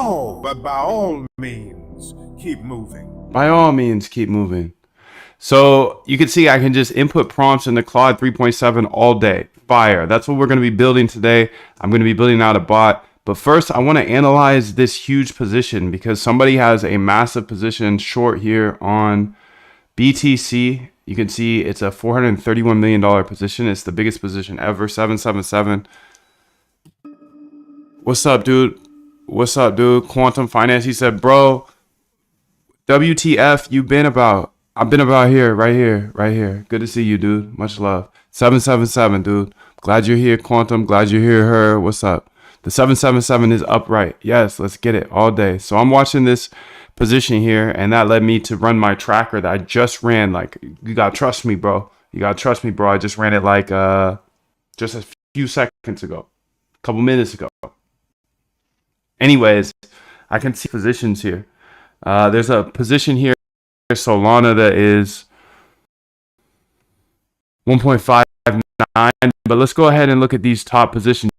No, but by all means, keep moving. By all means, keep moving. So you can see I can just input prompts into Claude 3.7 all day. Fire. That's what we're going to be building today. I'm going to be building out a bot. But first, I want to analyze this huge position because somebody has a massive position short here on BTC. You can see it's a $431 million position. It's the biggest position ever, 777. What's up, dude? What's up, dude? Quantum Finance. He said, bro, WTF you been about? I've been about here, right here, right here. Good to see you, dude. Much love. 777, dude. Glad you're here, Quantum. Glad you're here, her. What's up? The 777 is upright. Yes, let's get it all day. So I'm watching this position here, and that led me to run my tracker that I just ran. Like, you gotta trust me, bro. You gotta trust me, bro. I just ran it like just a few seconds ago, a couple minutes ago. Anyways, I can see positions here. There's a position here, Solana, that is 1.59, but let's go ahead and look at these top positions.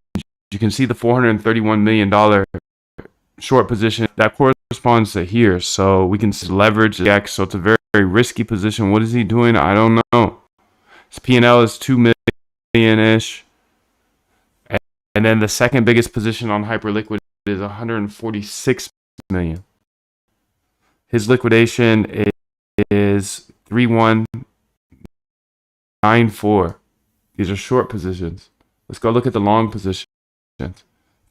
You can see the $431 million short position that corresponds to here. So we can leverage the X. So it's a very, very risky position. What is he doing? I don't know. His P&L is 2 million-ish. And then the second biggest position on Hyperliquid is 146 million. His liquidation is 3194. These are short positions. Let's go look at the long positions.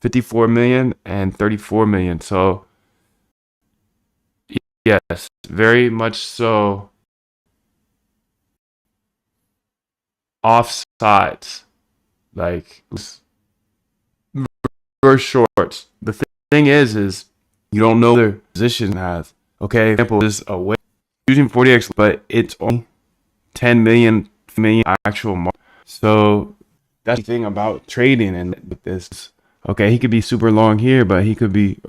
54 million and 34 million. So yes, very much so offsides. Like reverse shorts. The thing is you don't know their position has. Okay, example is a way using 40x, but it's only 10 million actual market. So that's the thing about trading and this. Okay, he could be super long here, but he could be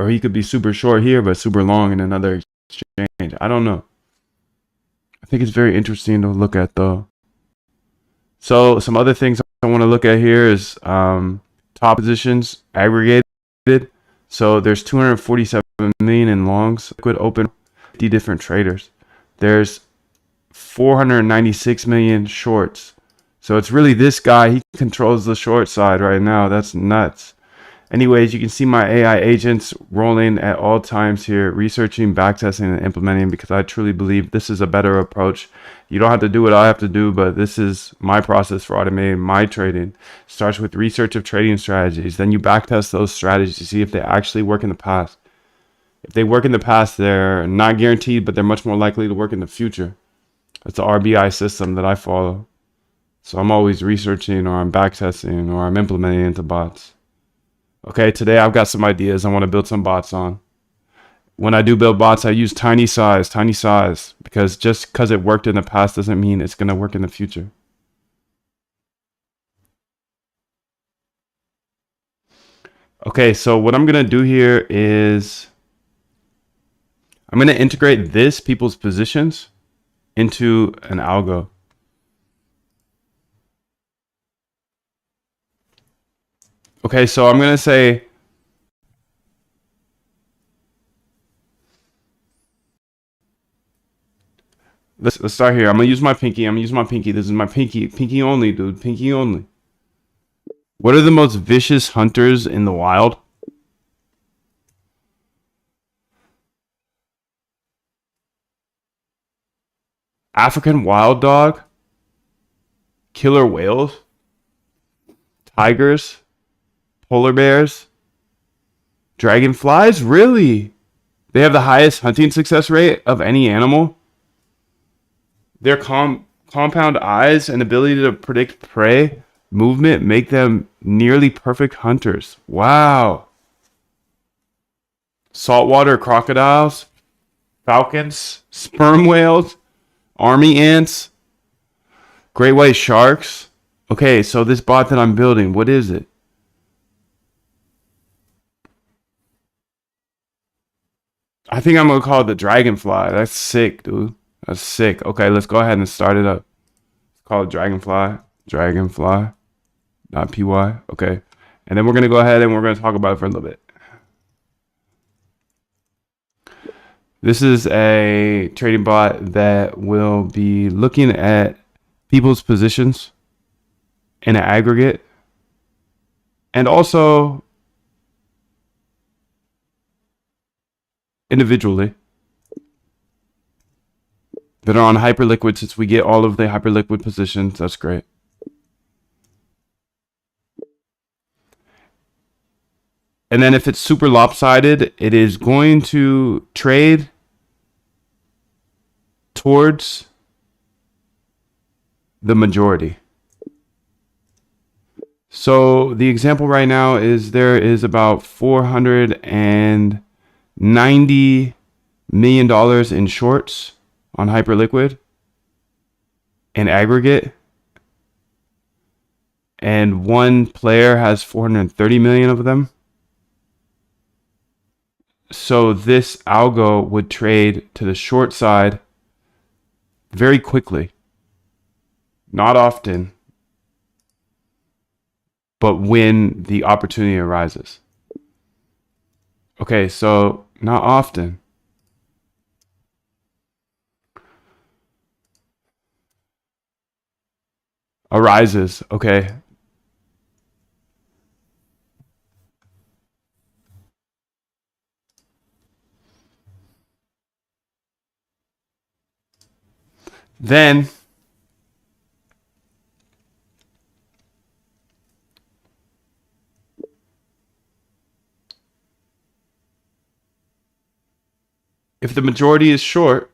super short here, but super long in another exchange. I don't know. I think it's very interesting to look at though. So some other things I want to look at here is top positions aggregated. So there's 247 million in longs, liquid open, 50 different traders. There's 496 million shorts. So it's really this guy. He controls the short side right now. That's nuts. Anyways, you can see my AI agents rolling at all times here, researching, backtesting, and implementing because I truly believe this is a better approach. You don't have to do what I have to do, but this is my process for automating my trading. Starts with research of trading strategies. Then you backtest those strategies to see if they actually work in the past. If they work in the past, they're not guaranteed, but they're much more likely to work in the future. That's the RBI system that I follow. So I'm always researching, or I'm backtesting, or I'm implementing into bots. Okay, today I've got some ideas I want to build some bots on. When I do build bots, I use tiny size, because just because it worked in the past doesn't mean it's going to work in the future. Okay, so what I'm going to do here is I'm going to integrate people's positions into an algo. Okay, so I'm going to say let's start here. I'm going to use my pinky. This is my pinky. Pinky only, dude. Pinky only. What are the most vicious hunters in the wild? African wild dog, killer whales, tigers, polar bears, dragonflies. Really? They have the highest hunting success rate of any animal. Their compound eyes and ability to predict prey movement make them nearly perfect hunters. Wow. Saltwater crocodiles, falcons, sperm whales, army ants, great white sharks. Okay, so this bot that I'm building, what is it? I think I'm gonna call it the dragonfly. That's sick, dude. That's sick. Okay, let's go ahead and start it up. Let's call it dragonfly. Dragonfly.py. Okay. And then we're gonna go ahead and we're gonna talk about it for a little bit. This is a trading bot that will be looking at people's positions in an aggregate and also individually that are on Hyperliquid. Since we get all of the Hyperliquid positions, that's great. And then if it's super lopsided, it is going to trade towards the majority. So the example right now is there is about $490 million in shorts on Hyperliquid in aggregate. And one player has 430 million of them. So this algo would trade to the short side very quickly. Not often, but when the opportunity arises. Okay, so not often. Arises, okay. Then if the majority is short,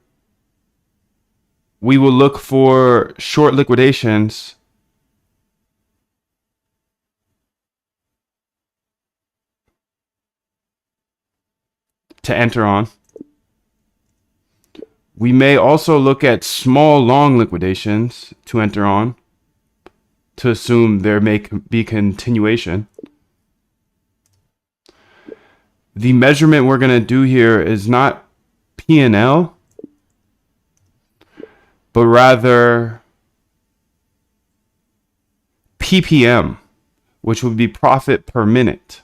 we will look for short liquidations to enter on. We may also look at small long liquidations to enter on to assume there may be continuation. The measurement we're going to do here is not P&L, but rather PPM, which would be profit per minute.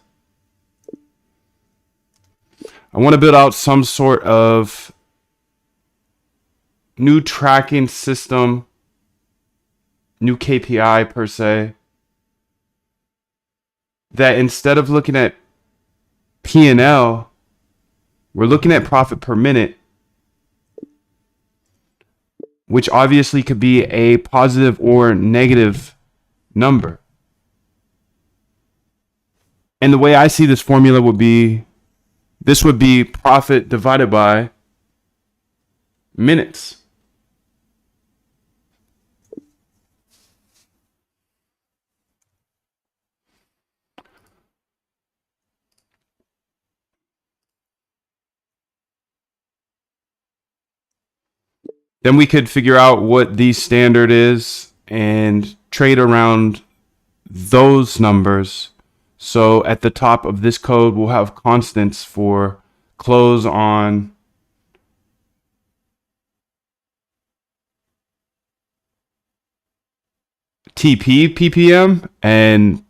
I want to build out some sort of new tracking system, new KPI per se, that instead of looking at P&L, we're looking at profit per minute, which obviously could be a positive or negative number. And the way I see this formula would be, this would be profit divided by minutes. Then we could figure out what the standard is and trade around those numbers. So at the top of this code, we'll have constants for close on TP PPM and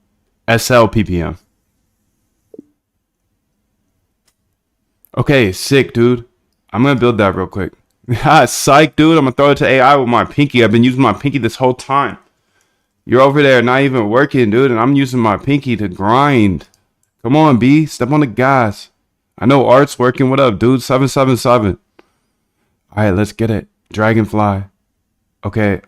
SL PPM. Okay, sick, dude. I'm gonna build that real quick. Psych, dude. I'm gonna throw it to AI with my pinky. I've been using my pinky this whole time. You're over there not even working, dude, and I'm using my pinky to grind. Come on, B. Step on the gas. I know Art's working. What up, dude? 777. All right, let's get it. Dragonfly. Okay,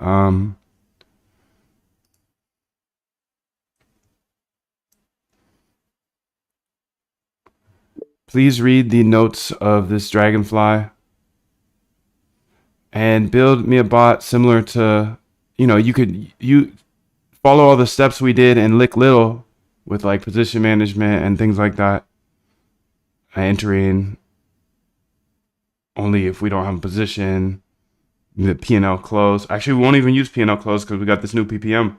please read the notes of this Dragonfly and build me a bot similar to, you follow all the steps we did in Lick Little with like position management and things like that. Entering only if we don't have a position, the P&L close. Actually, we won't even use P&L close because we got this new PPM.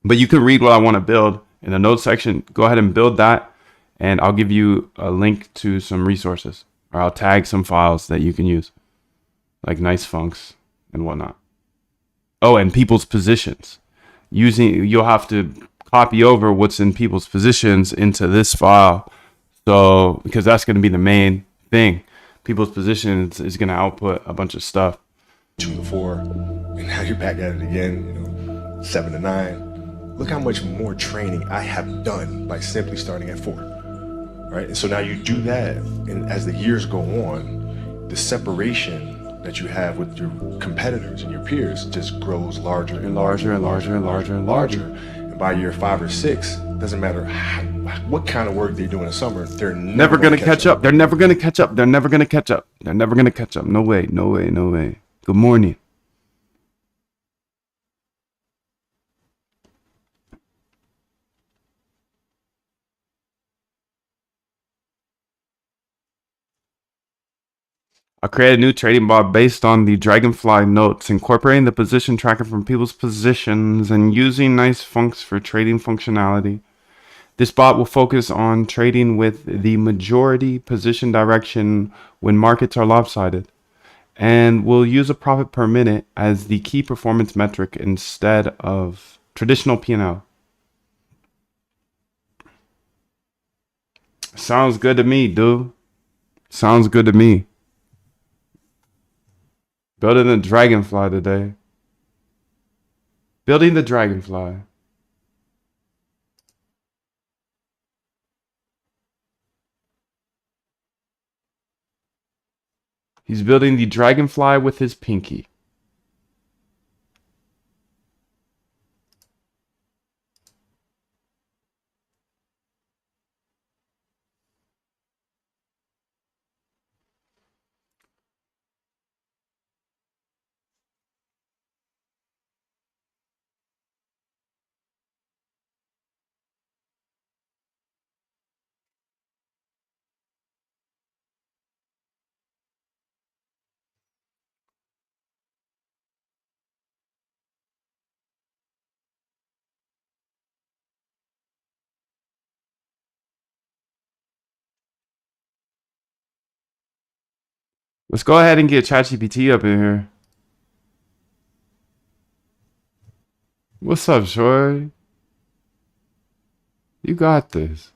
But you can read what I want to build in the notes section. Go ahead and build that, and I'll give you a link to some resources, or I'll tag some files that you can use, like nice funks and whatnot. Oh, and people's positions. You'll have to copy over what's in people's positions into this file. So, because that's going to be the main thing. people's positions is going to output a bunch of stuff. 2 to 4, and now you're back at it again, 7 to 9. Look how much more training I have done by simply starting at 4, right? And so now you do that, and as the years go on, the separation that you have with your competitors and your peers just grows larger and larger and larger and larger and larger. And by year 5 or 6, doesn't matter what kind of work they do in the summer, they're never going to catch up. They're never going to catch up. They're never going to catch up. They're never going to catch up. No way. No way. No way. Good morning. I created a new trading bot based on the Dragonfly notes, incorporating the position tracker from people's positions and using nice funks for trading functionality. This bot will focus on trading with the majority position direction when markets are lopsided, and will use a profit per minute as the key performance metric instead of traditional P&L. Sounds good to me, dude. Sounds good to me. Building the Dragonfly today. Building the Dragonfly. He's building the Dragonfly with his pinky. Let's go ahead and get ChatGPT up in here. What's up, Shorty? You got this.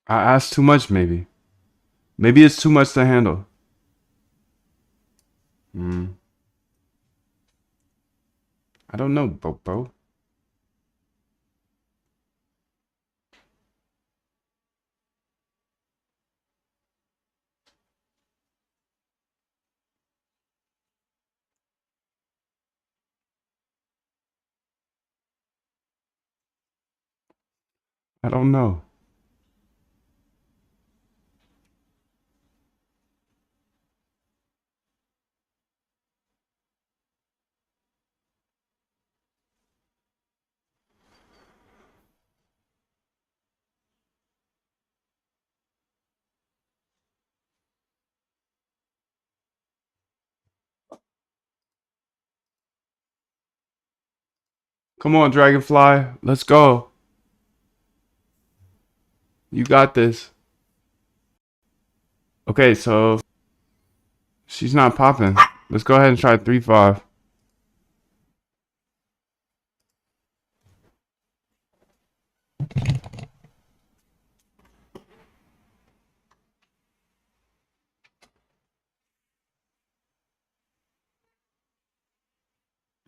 I asked too much, maybe. Maybe it's too much to handle. I don't know, bro. I don't know. Come on, Dragonfly. Let's go. You got this. Okay, so she's not popping. Let's go ahead and try 3-5.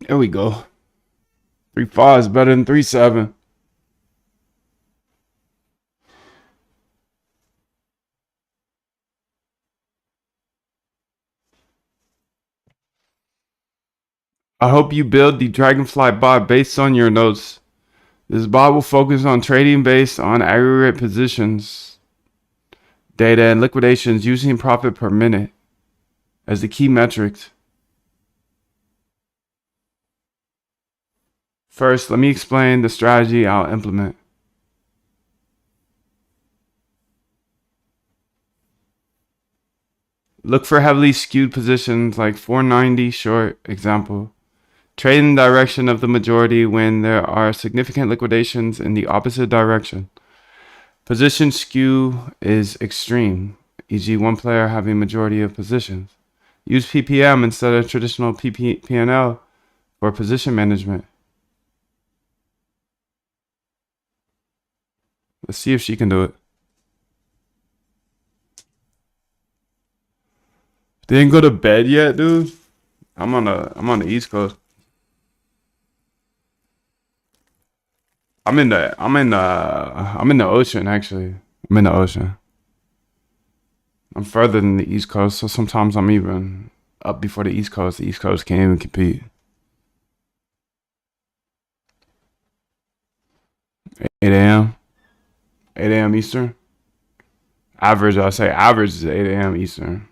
There we go. 3-5 is better than 3-7. I hope you build the Dragonfly bot based on your notes This bot will focus on trading based on aggregate positions, data, and liquidations using profit per minute as the key metrics. First, let me explain the strategy I'll implement. Look for heavily skewed positions like 490 short, example. Trade in the direction of the majority when there are significant liquidations in the opposite direction. Position skew is extreme, e.g. one player having majority of positions. Use PPM instead of traditional P&L for position management. Let's see if she can do it. Didn't go to bed yet, dude. I'm on the East Coast. I'm in the ocean actually. I'm in the ocean. I'm further than the East Coast, so sometimes I'm even up before the East Coast. The East Coast can't even compete. 8 a.m. 8 a.m. Eastern. Average, I'll say average is 8 a.m. Eastern.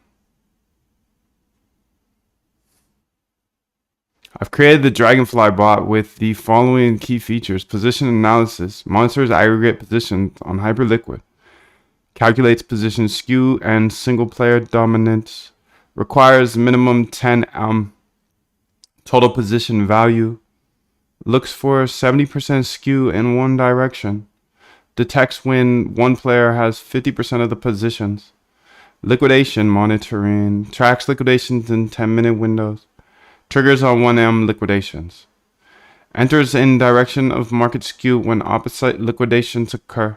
I've created the Dragonfly bot with the following key features. Position analysis. Monitors aggregate positions on Hyperliquid. Calculates position skew and single player dominance. Requires minimum 10 total position value. Looks for 70% skew in one direction. Detects when one player has 50% of the positions. Liquidation monitoring. Tracks liquidations in 10-minute windows. Triggers on 1M liquidations. Enters in direction of market skew when opposite liquidations occur.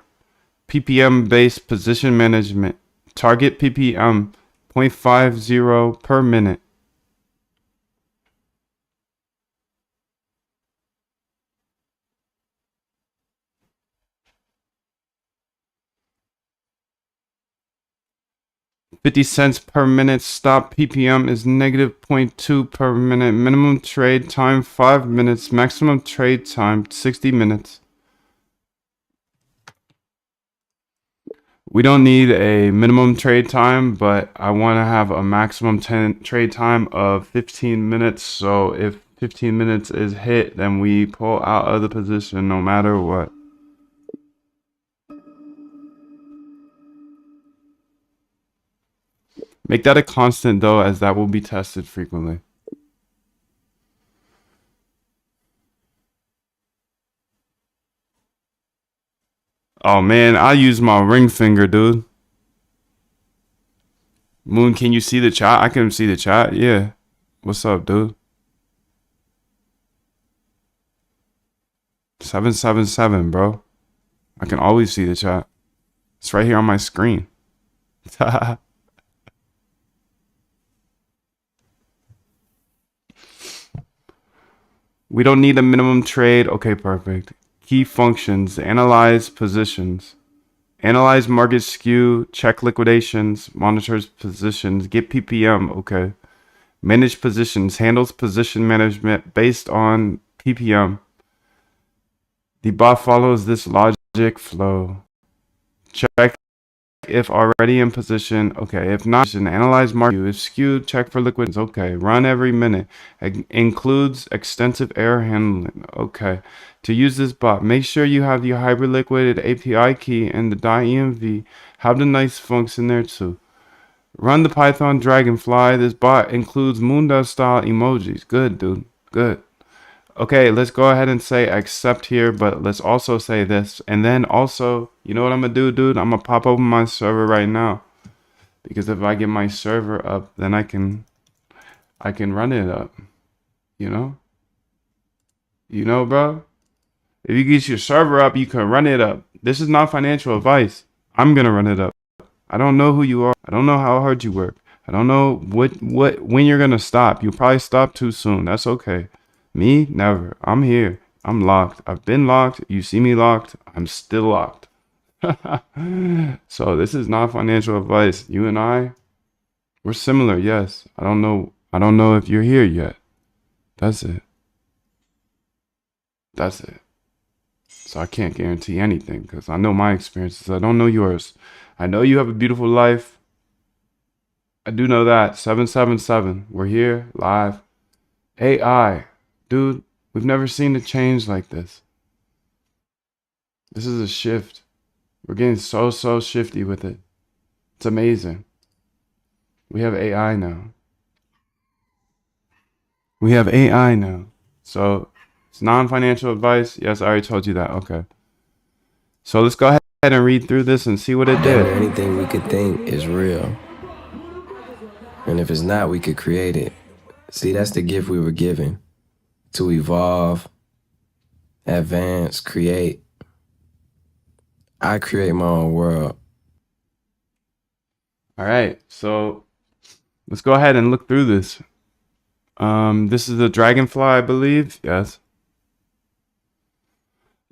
PPM based position management. Target PPM 0.50 per minute. $0.50 per minute. Stop PPM is negative 0.2 per minute. Minimum trade time 5 minutes. Maximum trade time 60 minutes. We don't need a minimum trade time, but I want to have a maximum trade time of 15 minutes. So if 15 minutes is hit, then we pull out of the position no matter what. Make that a constant though, as that will be tested frequently. Oh man, I use my ring finger, dude. Moon, can you see the chat? I can see the chat. Yeah. What's up, dude? 777, bro. I can always see the chat. It's right here on my screen. We don't need a minimum trade. Okay, perfect. Key functions. Analyze positions. Analyze market skew. Check liquidations. Monitors positions. Get PPM. Okay. Manage positions. Handles position management based on PPM. The bot follows this logic flow. Check if already in position. Okay. If not, analyze market. If skewed, check for liquids. Okay. Run every minute. Includes extensive error handling. Okay. To use this bot, make sure you have your Hyperliquid API key and the .env. Have the nice funks in there too. Run the Python Dragonfly. This bot includes Moondust style emojis. Good, dude. Good. Okay, let's go ahead and say accept here, but let's also say this. And then also, you know what I'm gonna do, dude? I'm gonna pop open my server right now. Because if I get my server up, then I can run it up. You know? You know, bro? If you get your server up, you can run it up. This is not financial advice. I'm gonna run it up. I don't know who you are. I don't know how hard you work. I don't know when you're gonna stop. You'll probably stop too soon. That's okay. Me, never. I'm here. I'm locked. I've been locked. You see me locked. I'm still locked. So this is not financial advice. You and I, we're similar. Yes. I don't know if you're here yet. That's it. That's it. So I can't guarantee anything because I know my experiences. I don't know yours. I know you have a beautiful life. I do know that. 777. We're here live. AI. Dude, we've never seen a change like this. This is a shift. We're getting so shifty with it. It's amazing. We have AI now. We have AI now. So it's non-financial advice. Yes, I already told you that. Okay. So let's go ahead and read through this and see what it did. Anything we could think is real. And if it's not, we could create it. See, that's the gift we were given. To evolve, advance, create. I create my own world. All right. So let's go ahead and look through this. This is the Dragonfly, I believe. Yes.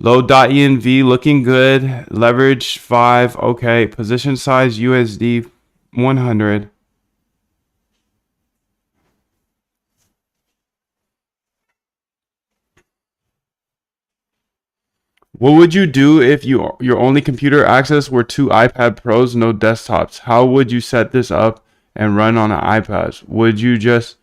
Low.env looking good. Leverage 5. Okay. Position size USD 100. What would you do if your only computer access were 2 iPad Pros, no desktops? How would you set this up and run on an iPad? Would you just...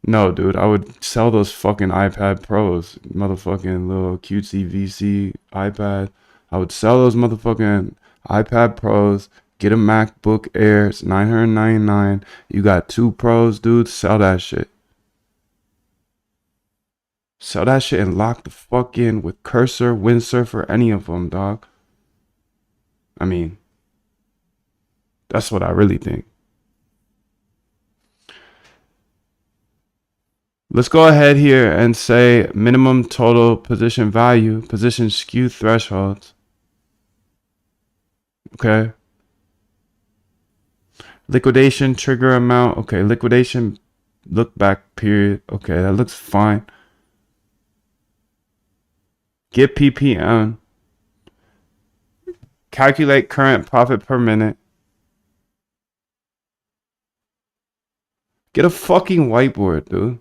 No, dude, I would sell those fucking iPad Pros. Motherfucking little cutesy VC iPad. I would sell those motherfucking iPad Pros. Get a MacBook Air. It's $999. You got 2 Pros, dude. Sell that shit. Sell that shit and lock the fuck in with Cursor, Windsurfer, any of them, dog. I mean, that's what I really think. Let's go ahead here and say minimum total position value, position skew thresholds. Okay. Liquidation trigger amount. Okay. Liquidation look back period. Okay. That looks fine. Get PPM. Calculate current profit per minute. Get a fucking whiteboard, dude.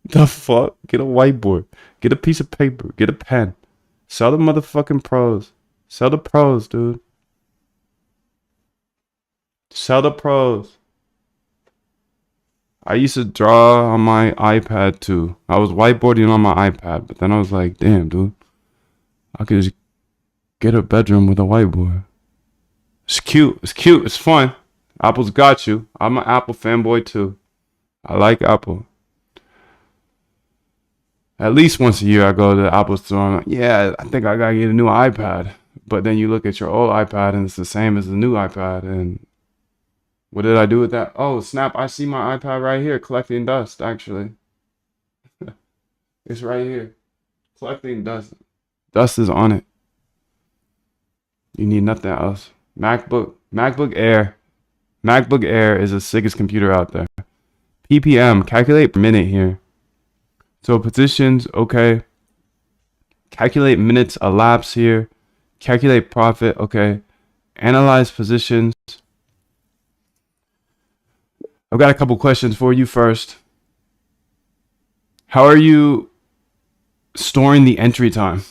The fuck? Get a whiteboard. Get a piece of paper. Get a pen. Sell the motherfucking Pros. Sell the Pros, dude. Sell the Pros. I used to draw on my iPad too. I was whiteboarding on my iPad, but then I was like, damn, dude. I could just get a bedroom with a whiteboard. It's cute. It's cute. It's fun. Apple's got you. I'm an Apple fanboy too. I like Apple. At least once a year I go to the Apple store. I'm like, yeah, I think I gotta get a new iPad. But then you look at your old iPad and it's the same as the new iPad. And what did I do with that? Oh, snap. I see my iPad right here collecting dust, actually. It's right here. Collecting dust. Dust is on it. You need nothing else. MacBook Air. MacBook Air is the sickest computer out there. PPM, calculate per minute here. So positions, okay. Calculate minutes elapsed here. Calculate profit, okay. Analyze positions. I've got a couple questions for you first. How are you storing the entry time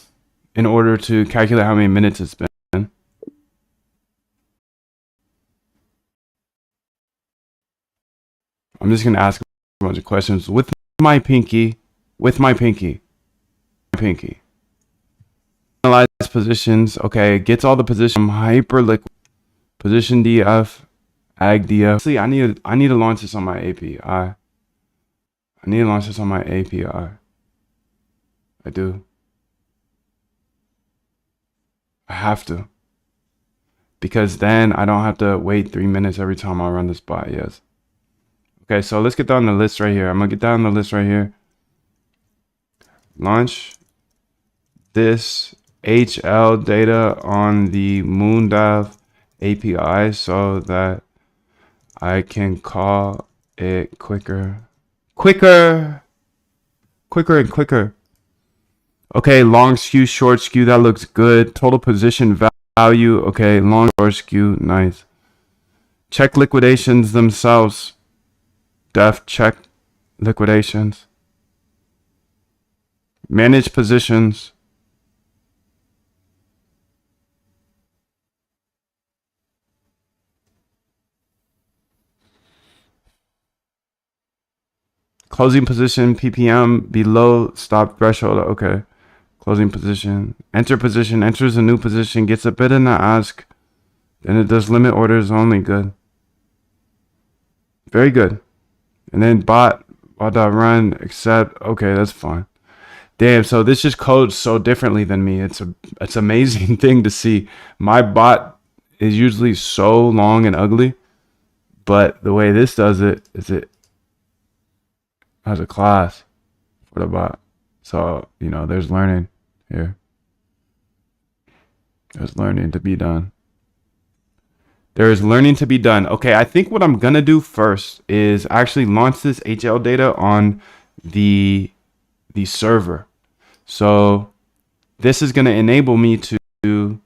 in order to calculate how many minutes it's been? I'm just going to ask a bunch of questions with my pinky. Analyze positions. Okay, gets all the position. Hyperliquid. Position DF. Ag DF. See, I need to launch this on my API. I need to launch this on my API. I do. I have to. Because then I don't have to wait 3 minutes every time I run this bot. Yes. Okay, so let's get down the list right here. I'm going to get down the list right here. Launch this HL data on the Moondav API so that I can call it quicker. Quicker and quicker. Okay, long skew, short skew, that looks good. Total position value, okay, long, short skew, nice. Check liquidations themselves. Def check liquidations. Manage positions. Closing position, ppm below stop threshold. Okay. Closing position. Enter position. Enters a new position. Gets a bid in the ask. Then it does limit orders only. Good. Very good. And then bot.run accept. Okay, that's fine. Damn, so this just codes so differently than me. It's amazing thing to see. My bot is usually so long and ugly, but the way this does it is it has a class for the bot. So, you know, there's learning here. There's learning to be done. There is learning to be done. Okay, I think what I'm gonna do first is actually launch this HL data on the server. So this is gonna enable me to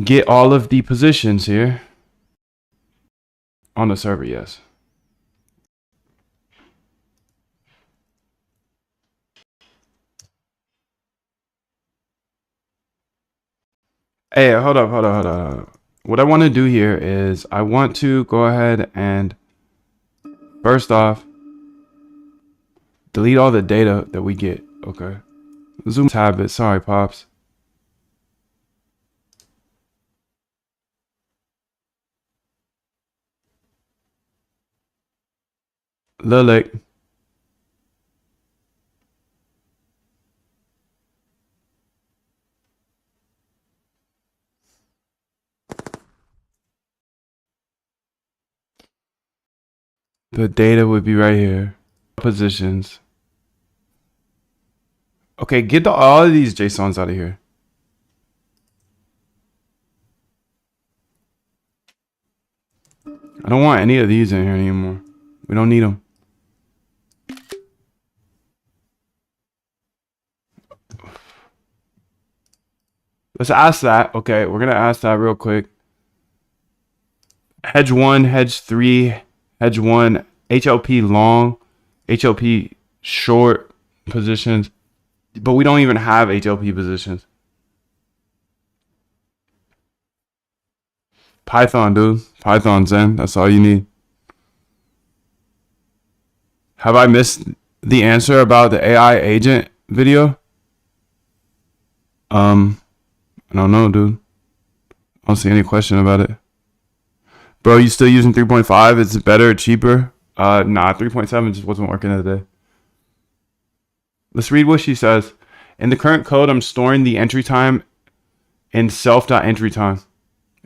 get all of the positions here on the server. Yes. Hey, hold up. What I want to do here is I want to go ahead and first off delete all the data that we get. Okay. Zoom tab it. Sorry, Pops. Lilac. The data would be right here. Positions. Okay, get all of these JSONs out of here. I don't want any of these in here anymore. We don't need them. Let's ask that. Okay, we're going to ask that real quick. Hedge 1, hedge 3, hedge 1, HLP long, HLP short positions. But we don't even have HLP positions. Python, dude. Python Zen. That's all you need. Have I missed the answer about the AI agent video? I don't know, dude. I don't see any question about it. Bro, you still using 3.5? It's better, cheaper? Nah, 3.7 just wasn't working today. Let's read what she says. In the current code, I'm storing the entry time in self.entryTime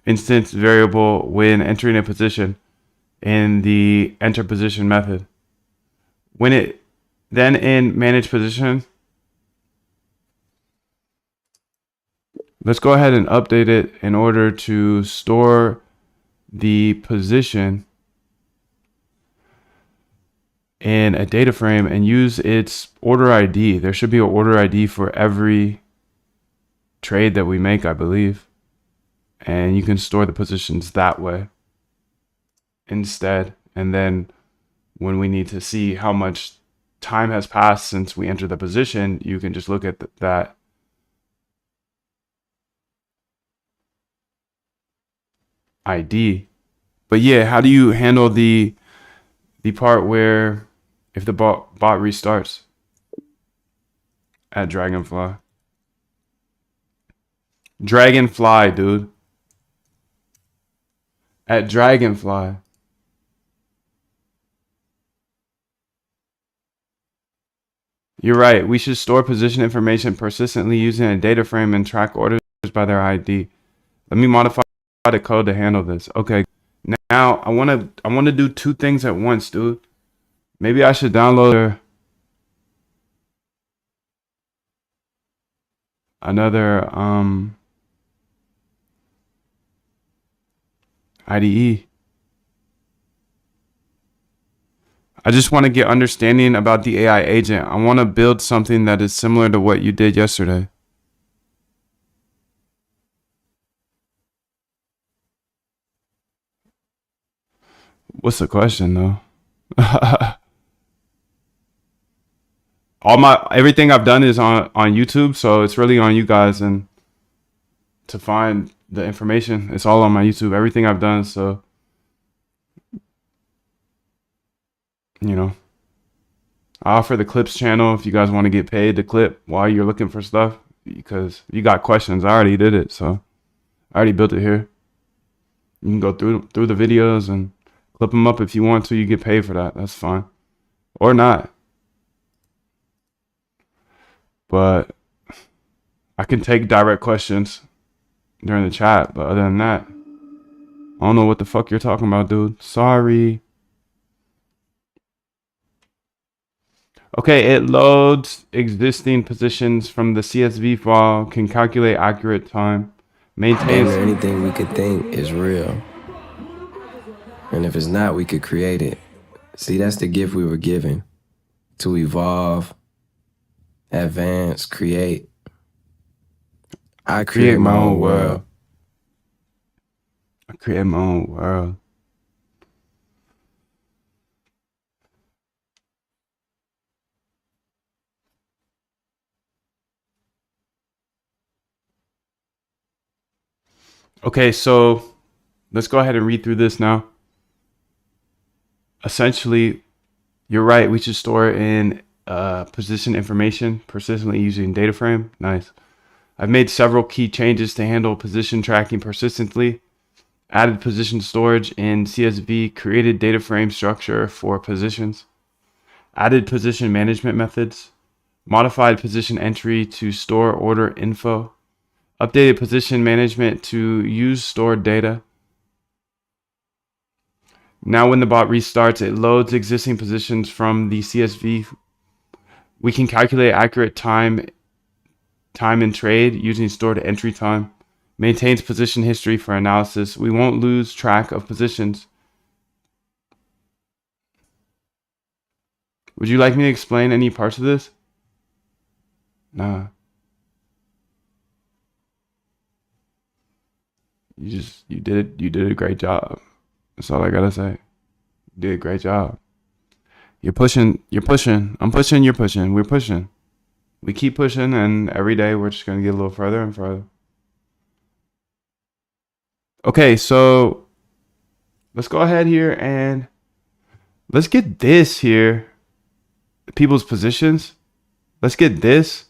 instance variable when entering a position in the enter position method. When it then in manage position, let's go ahead and update it in order to store the position in a data frame and use its order ID. There should be an order ID for every trade that we make, I believe. And you can store the positions that way instead. And then when we need to see how much time has passed since we entered the position, you can just look at that ID. But yeah, how do you handle the part where if the bot restarts at Dragonfly? Dragonfly, dude. At Dragonfly. You're right. We should store position information persistently using a data frame and track orders by their ID. Let me modify the code to handle this. Okay. Now I want to do two things at once, dude. Maybe I should download another IDE. I just want to get understanding about the AI agent. I want to build something that is similar to what you did yesterday. What's the question though? Everything I've done is on YouTube, so it's really on you guys and to find the information. It's all on my YouTube. Everything I've done, so you know, I offer the clips channel if you guys want to get paid to clip while you're looking for stuff, because you got questions. I already did it, so I already built it here. You can go through the videos and clip them up if you want to. You get paid for that. That's fine, or not. But I can take direct questions during the chat. But other than that, I don't know what the fuck you're talking about, dude. Sorry. Okay, it loads existing positions from the CSV file, can calculate accurate time, Damn maintains. near anything we could think is real. And if it's not, we could create it. See, that's the gift we were given. To evolve, advance, create. I create my own world. I create my own world. Okay, so let's go ahead and read through this now. Essentially, you're right. We should store it in position information persistently using data frame. Nice. I've made several key changes to handle position tracking persistently. Added position storage in CSV, created data frame structure for positions. Added position management methods. Modified position entry to store order info. Updated position management to use stored data. Now when the bot restarts, it loads existing positions from the CSV. We can calculate accurate time in trade using stored entry time. Maintains position history for analysis. We won't lose track of positions. Would you like me to explain any parts of this? Nah. You did a great job. That's all I gotta say. You did a great job. You're pushing, I'm pushing, you're pushing, we're pushing. We keep pushing, and every day we're just gonna get a little further and further. Okay, so let's go ahead here and let's get this here. People's positions. Let's get this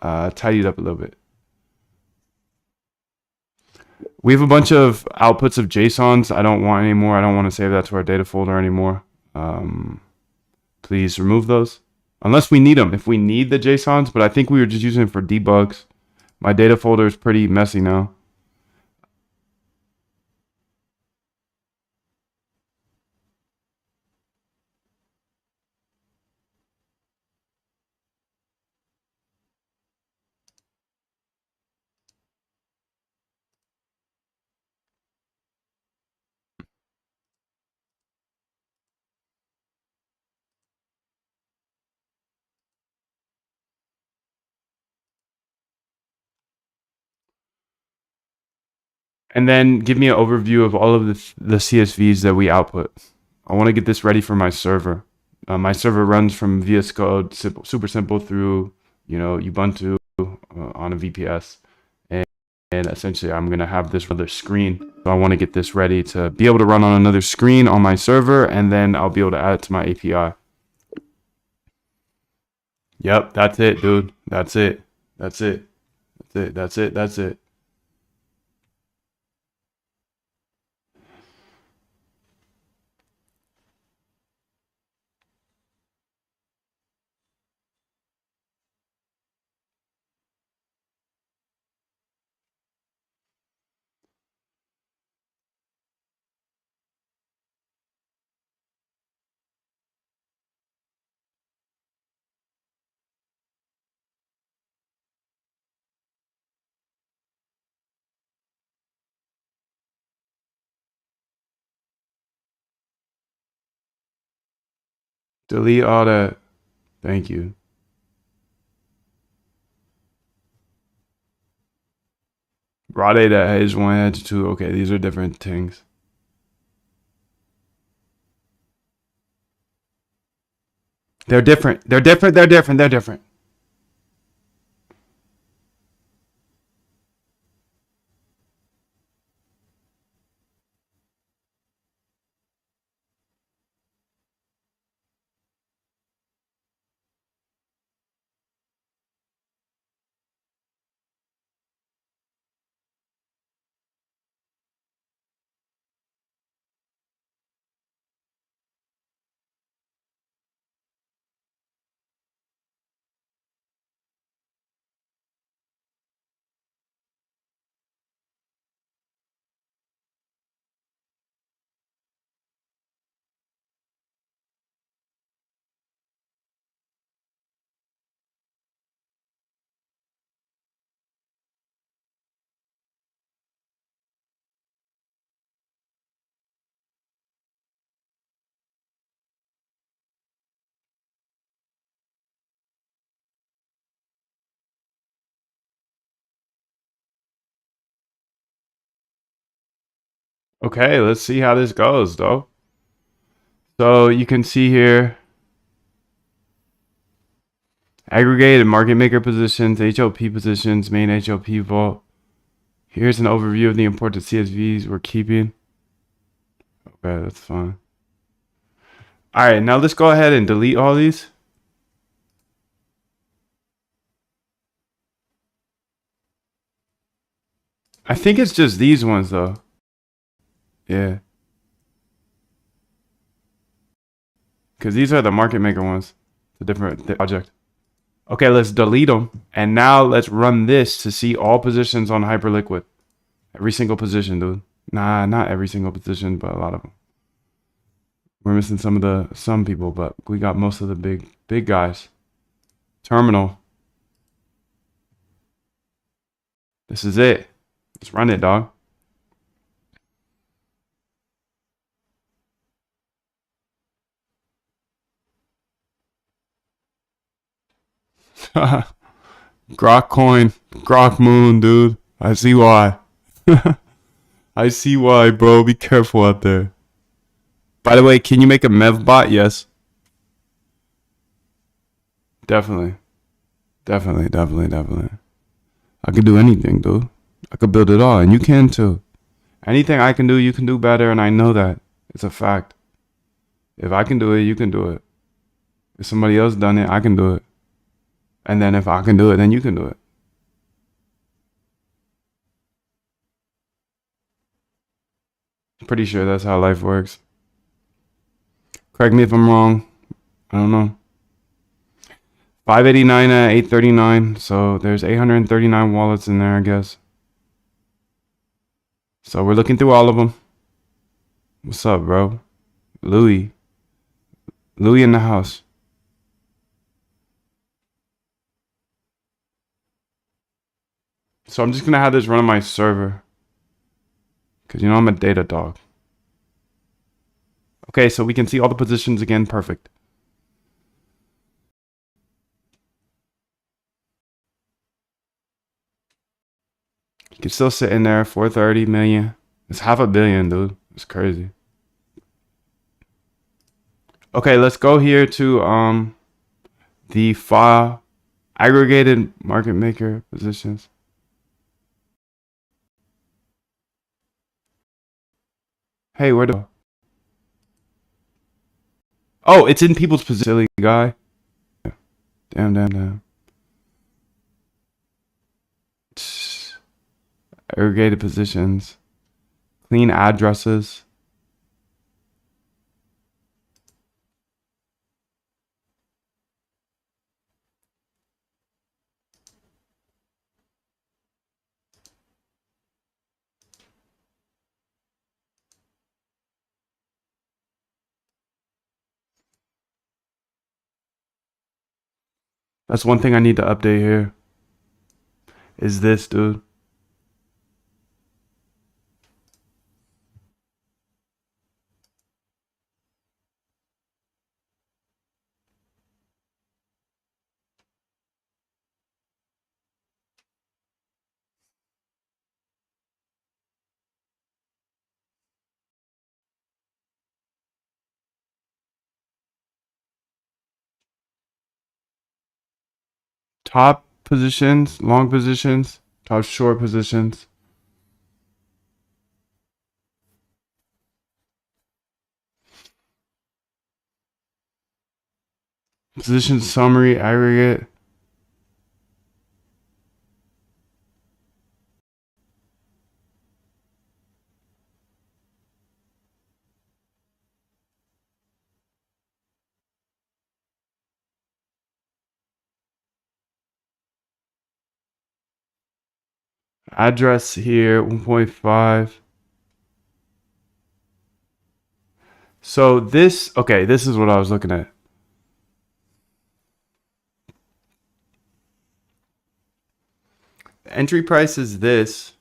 tidied up a little bit. We have a bunch of outputs of JSONs I don't want anymore. I don't want to save that to our data folder anymore. Please remove those. Unless we need them. If we need the JSONs, but I think we were just using it for debugs. My data folder is pretty messy now. And then give me an overview of all of the CSVs that we output. I want to get this ready for my server. My server runs from VS Code, super simple, through Ubuntu on a VPS, and essentially I'm gonna have this other screen. So I want to get this ready to be able to run on another screen on my server, and then I'll be able to add it to my API. Yep, that's it, dude. That's it. That's it. That's it. That's it. That's it. Delete all that. Thank you. Rade that Hedge 1, Hedge 2. Okay, these are different things. They're different. They're different. They're different. They're different. Okay, let's see how this goes, though. So you can see here aggregated market maker positions, HLP positions, main HLP vault. Here's an overview of the important CSVs we're keeping. Okay, that's fine. All right, now let's go ahead and delete all these. I think it's just these ones though. Yeah. Because these are the market maker ones. The different project. Okay, let's delete them. And now let's run this to see all positions on Hyperliquid. Every single position, dude. Nah, not every single position, but a lot of them. We're missing some people, but we got most of the big guys. Terminal. This is it. Let's run it, dog. Grok coin, Grok moon, dude. I see why. I see why, bro. Be careful out there. By the way, can you make a Mev bot? Yes. Definitely. Definitely. I can do anything, dude. I could build it all, and you can too. Anything I can do, you can do better, and I know that. It's a fact. If I can do it, you can do it. If somebody else done it, I can do it. And then if I can do it, then you can do it. Pretty sure that's how life works. Correct me if I'm wrong. I don't know. 589 at 839. So there's 839 wallets in there, I guess. So we're looking through all of them. What's up, bro? Louis. Louis in the house. So I'm just going to have this run on my server. Because you know I'm a data dog. Okay, so we can see all the positions again. Perfect. You can still sit in there. 430 million. It's half a billion, dude. It's crazy. Okay, let's go here to the file aggregated market maker positions. Hey, where the... Oh, it's in people's position, silly guy. Damn. Aggregated positions. Clean addresses. That's one thing I need to update here. Is this, dude. Top positions, long positions, top short positions. Position summary, aggregate. Address here, 1.5. So this, okay, this is what I was looking at. Entry price is this.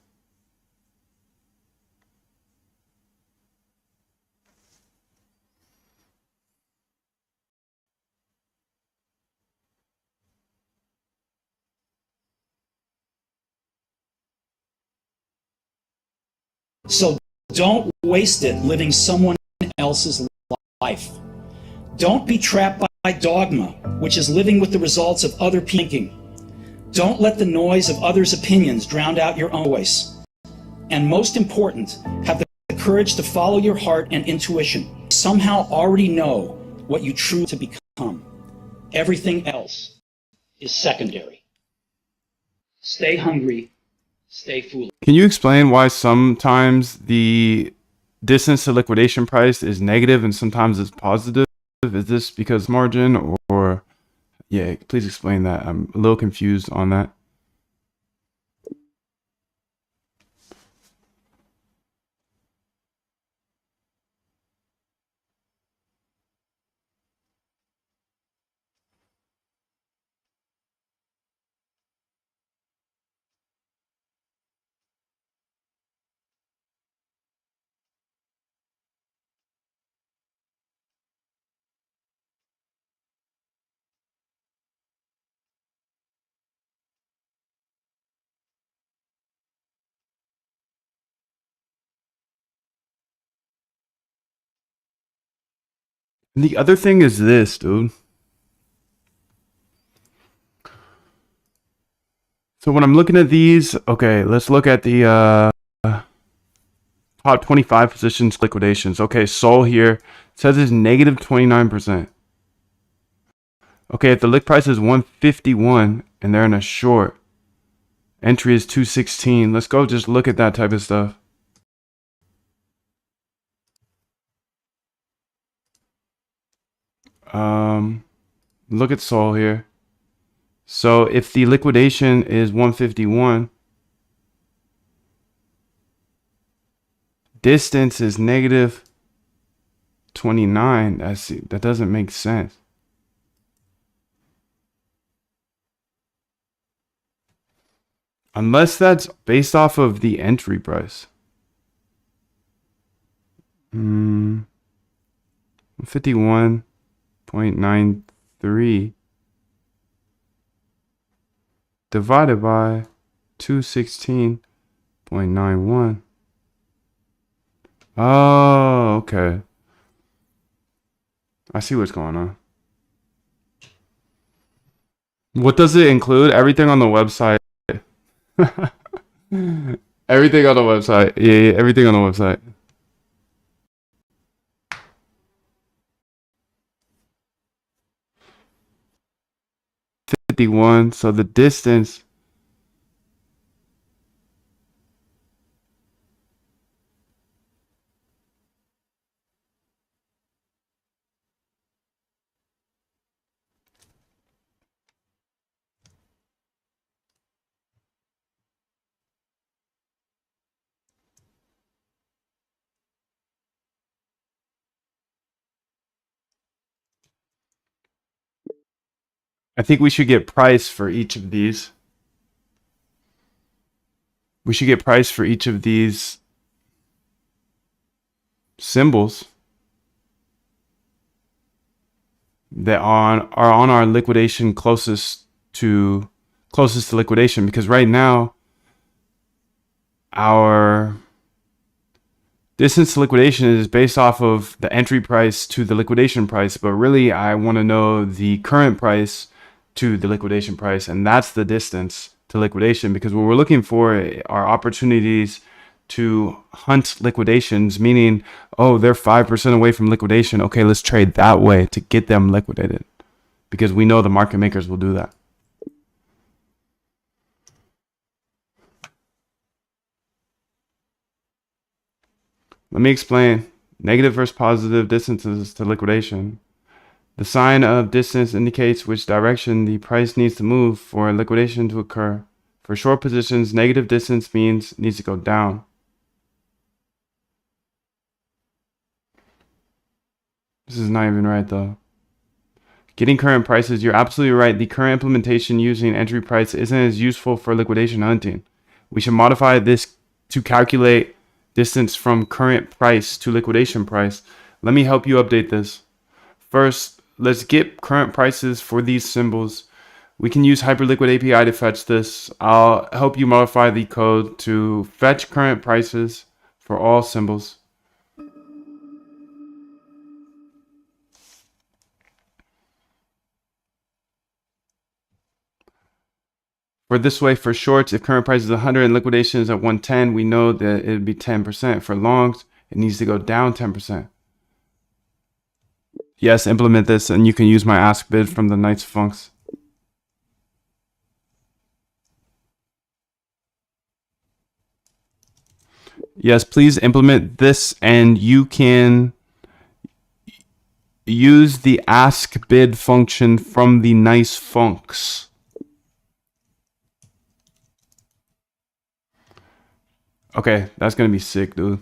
So don't waste it living someone else's life. Don't be trapped by dogma, which is living with the results of other thinking. Don't let the noise of others' opinions drown out your own voice. And most important, have the courage to follow your heart and intuition. Somehow already know what you truly to become. Everything else is secondary. Stay hungry, stay foolish. Can you explain why sometimes the distance to liquidation price is negative and sometimes it's positive? Is this because margin or yeah, please explain that. I'm a little confused on that. And the other thing is this, dude. So when I'm looking at these, okay, let's look at the top 25 positions liquidations. Okay, Sol here says it's negative 29%. Okay, if the lick price is 151 and they're in a short, entry is 216. Let's go just look at that type of stuff. Look at Sol here. So if the liquidation is 151, distance is negative 29. That doesn't make sense. Unless that's based off of the entry price. 51.93 divided by 216.91. Oh, okay. I see what's going on. What does it include? Everything on the website. Everything on the website. Yeah, everything on the website. So the distance I think we should get price for each of these. We should get price for each of these symbols that are on our liquidation closest to liquidation, because right now our distance to liquidation is based off of the entry price to the liquidation price, but really I want to know the current price to the liquidation price, and that's the distance to liquidation, because what we're looking for are opportunities to hunt liquidations, meaning, oh, they're 5% away from liquidation. Okay, let's trade that way to get them liquidated, because we know the market makers will do that. Let me explain. Negative versus positive distances to liquidation. The sign of distance indicates which direction the price needs to move for liquidation to occur. For short positions, negative distance means it needs to go down. This is not even right though. Getting current prices, you're absolutely right. The current implementation using entry price isn't as useful for liquidation hunting. We should modify this to calculate distance from current price to liquidation price. Let me help you update this. First, let's get current prices for these symbols. We can use Hyperliquid API to fetch this. I'll help you modify the code to fetch current prices for all symbols. For this way, for shorts, if current price is 100 and liquidation is at 110, we know that it would be 10%. For longs, it needs to go down 10%. Yes, implement this, and you can use my ask bid from the Knights Funks. Yes, please implement this, and you can use the ask bid function from the Nice Funks. Okay, that's gonna be sick, dude.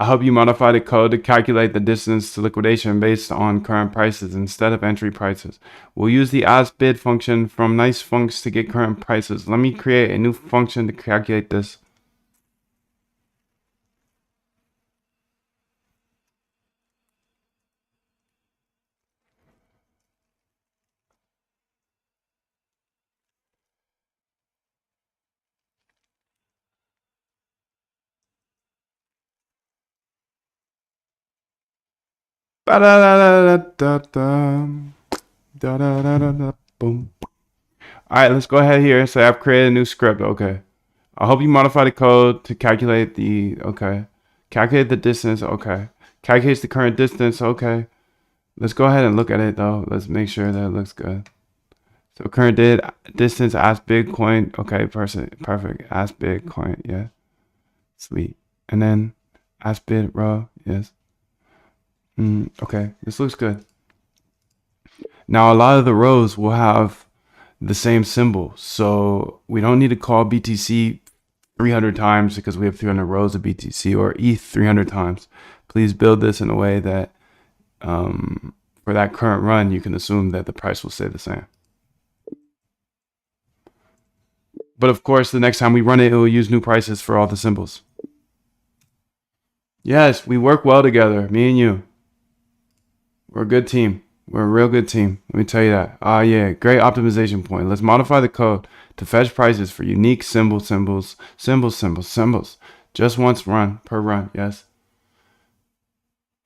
I hope you modify the code to calculate the distance to liquidation based on current prices instead of entry prices. We'll use the ask bid function from Nice Funks to get current prices. Let me create a new function to calculate this. Boom. All right, let's go ahead here. So I've created a new script. Okay. I hope you modify the code to calculate the, okay. Calculate the distance. Okay. Calculates the current distance. Okay. Let's go ahead and look at it though. Let's make sure that it looks good. So current distance, ask Bitcoin. Okay, perfect. Ask Bitcoin. Yeah. Sweet. And then ask bid row. Yes. Okay, this looks good. Now a lot of the rows will have the same symbol, so we don't need to call BTC 300 times because we have 300 rows of BTC, or ETH 300 times. Please build this in a way that for that current run, you can assume that the price will stay the same. But of course, the next time we run it, it will use new prices for all the symbols. Yes, we work well together, me and you. We're a good team. We're a real good team. Let me tell you that. Yeah, great optimization point. Let's modify the code to fetch prices for unique symbols. Just once run, per run, yes.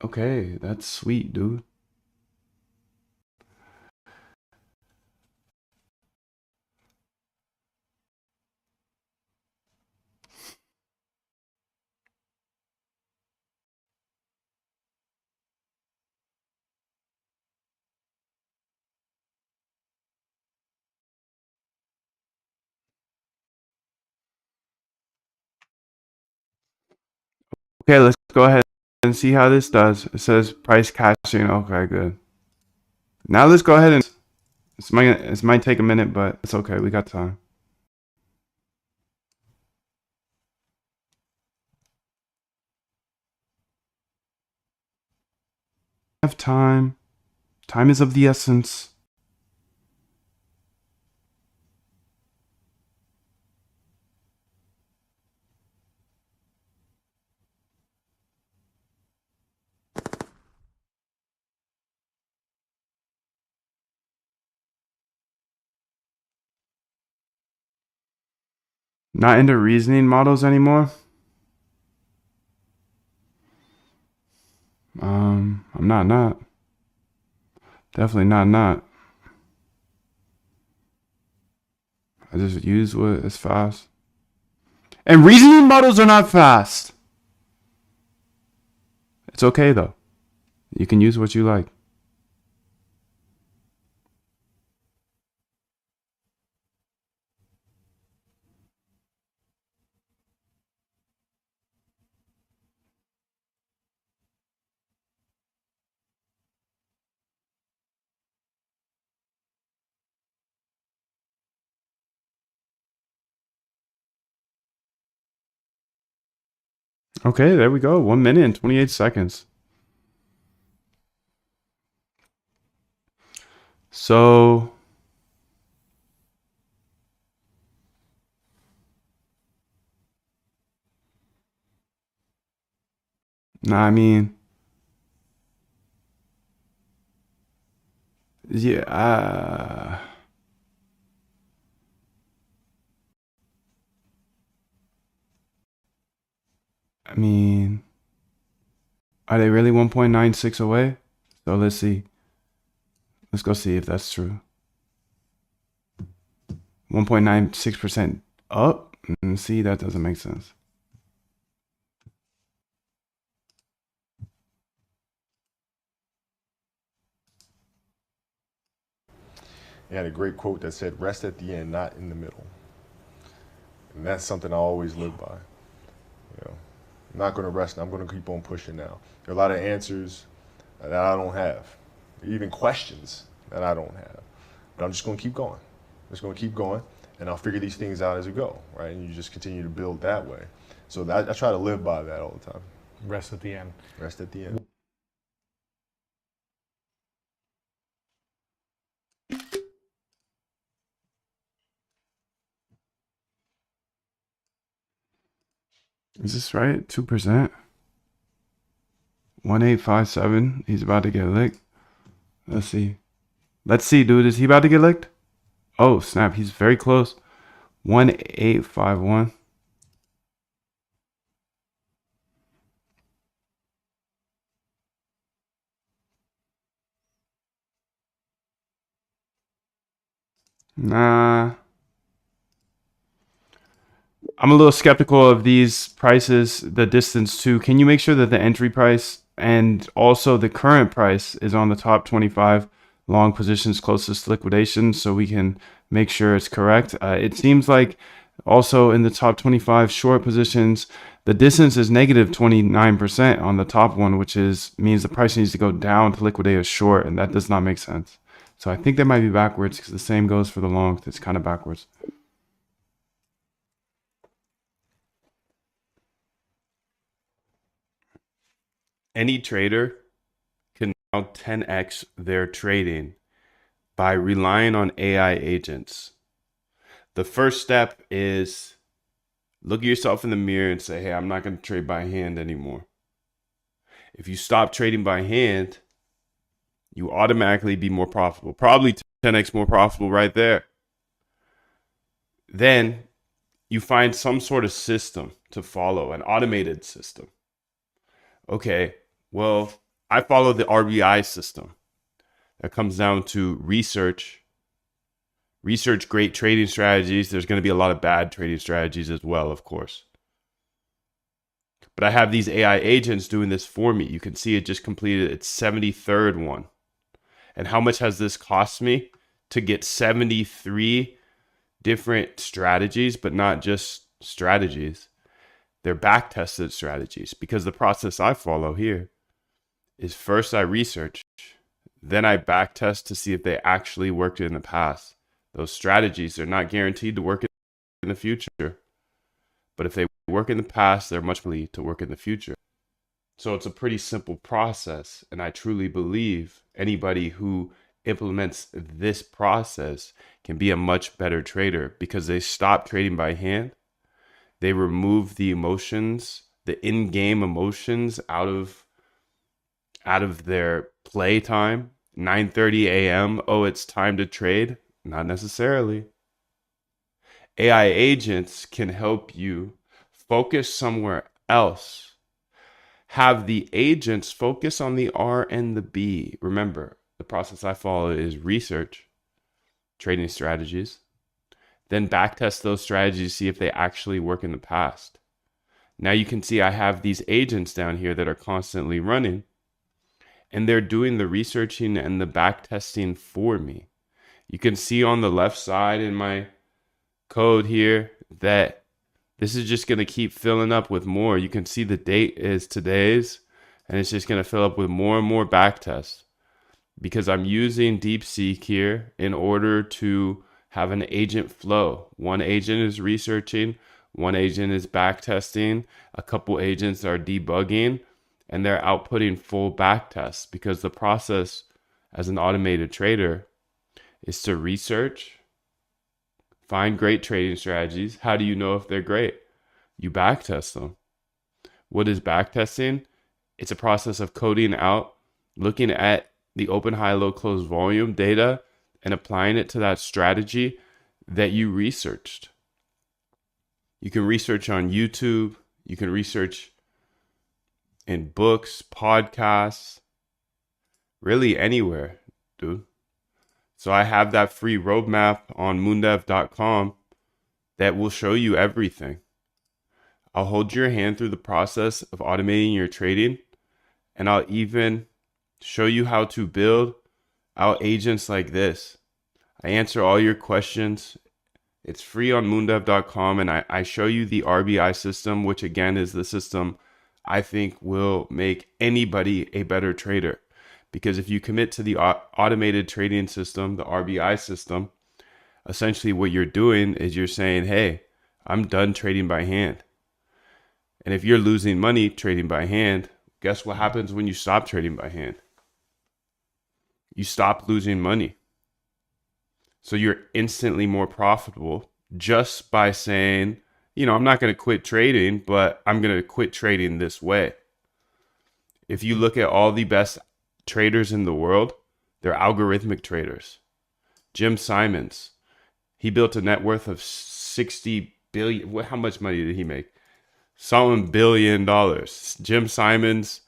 Okay, that's sweet, dude. Okay, let's go ahead and see how this does. It says price caching. Okay, good. Now let's go ahead and it might take a minute, but it's okay. We got time. Have time. Time is of the essence. Not into reasoning models anymore. I'm not. Definitely not. I just use what is fast. And reasoning models are not fast. It's okay though. You can use what you like. Okay, there we go. 1 minute and 28 seconds. So I mean, yeah. I mean, are they really 1.96 away? So let's see. Let's go see if that's true. 1.96% up? See, that doesn't make sense. He had a great quote that said, "Rest at the end, not in the middle." And that's something I always live by. You know, I'm not going to rest. I'm going to keep on pushing now. There are a lot of answers that I don't have, even questions that I don't have. But I'm just going to keep going. I'm just going to keep going, and I'll figure these things out as we go, right? And you just continue to build that way. So I try to live by that all the time. Rest at the end. Rest at the end. Is this right? 2%? 1857. He's about to get licked. Let's see. Let's see, dude. Is he about to get licked? Oh, snap. He's very close. 1851. Nah. I'm a little skeptical of these prices, the distance too. Can you make sure that the entry price and also the current price is on the top 25 long positions closest to liquidation so we can make sure it's correct? It seems like also in the top 25 short positions, the distance is negative 29% on the top one, which means the price needs to go down to liquidate a short, and that does not make sense. So I think that might be backwards because the same goes for the long. It's kind of backwards. Any trader can now 10x their trading by relying on AI agents. The first step is look at yourself in the mirror and say, hey, I'm not going to trade by hand anymore. If you stop trading by hand, you automatically be more profitable, probably 10x more profitable right there. Then you find some sort of system to follow, an automated system. Okay, well, I follow the RBI system. That comes down to research great trading strategies. There's going to be a lot of bad trading strategies as well, of course. But I have these AI agents doing this for me. You can see it just completed its 73rd one. And how much has this cost me to get 73 different strategies, but not just strategies. They're back-tested strategies, because the process I follow here is first I research, then I backtest to see if they actually worked in the past. Those strategies are not guaranteed to work in the future, but if they work in the past, they're much more likely to work in the future. So it's a pretty simple process, and I truly believe anybody who implements this process can be a much better trader, because they stop trading by hand. They remove the emotions, the in-game emotions out of their play time. 9:30 a.m. Oh, it's time to trade. Not necessarily. AI agents can help you focus somewhere else. Have the agents focus on the R and the B. Remember, the process I follow is research, trading strategies, then backtest those strategies, see if they actually work in the past. Now you can see I have these agents down here that are constantly running, and they're doing the researching and the backtesting for me. You can see on the left side in my code here that this is just going to keep filling up with more. You can see the date is today's, and it's just going to fill up with more and more backtests, because I'm using DeepSeek here in order to have an agent flow. One agent is researching, one agent is backtesting, a couple agents are debugging, and they're outputting full backtests, because the process as an automated trader is to research, find great trading strategies. How do you know if they're great? You backtest them. What is backtesting? It's a process of coding out, looking at the open, high, low, close volume data and applying it to that strategy that you researched. You can research on YouTube. You can research in books, podcasts, really anywhere, dude. So I have that free roadmap on moondev.com that will show you everything. I'll hold your hand through the process of automating your trading, and I'll even show you how to build out agents like this. I answer all your questions. It's free on moondev.com, and I show you the RBI system, which again is the system I think will make anybody a better trader. Because if you commit to the automated trading system, the RBI system, essentially what you're doing is you're saying, hey, I'm done trading by hand. And if you're losing money trading by hand, guess what happens when you stop trading by hand? You stop losing money. So you're instantly more profitable just by saying, I'm not going to quit trading, but I'm going to quit trading this way. If you look at all the best traders in the world, they're algorithmic traders. Jim Simons, he built a net worth of 60 billion. How much money did he make? Some $1 billion. Jim Simons'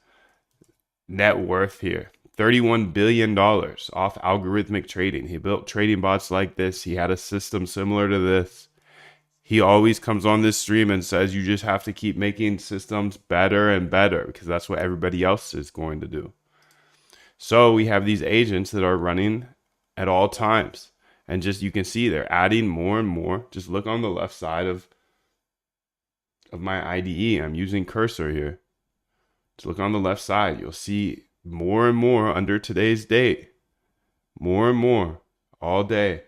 net worth here, $31 billion off algorithmic trading. He built trading bots like this. He had a system similar to this. He always comes on this stream and says you just have to keep making systems better and better because that's what everybody else is going to do. So we have these agents that are running at all times. And just you can see they're adding more and more. Just look on the left side of my IDE. I'm using cursor here. Just look on the left side. You'll see more and more under today's date. More and more all day.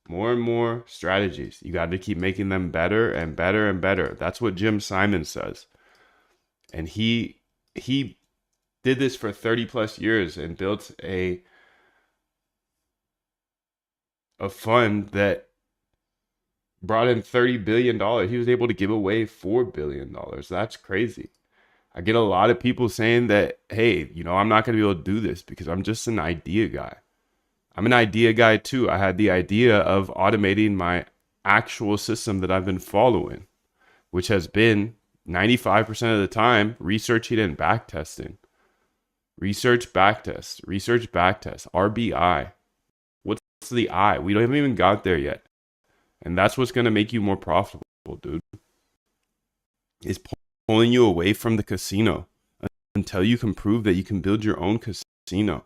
More and more strategies. You got to keep making them better and better and better. That's what Jim Simons says. And he did this for 30 plus years and built a fund that brought in $30 billion. He was able to give away $4 billion. That's crazy. I get a lot of people saying that, hey, I'm not going to be able to do this because I'm just an idea guy. I'm an idea guy too. I had the idea of automating my actual system that I've been following, which has been 95% of the time researching and backtesting. Research, backtest, RBI. What's the I? We haven't even got there yet. And that's what's going to make you more profitable, dude. Is pulling you away from the casino until you can prove that you can build your own casino.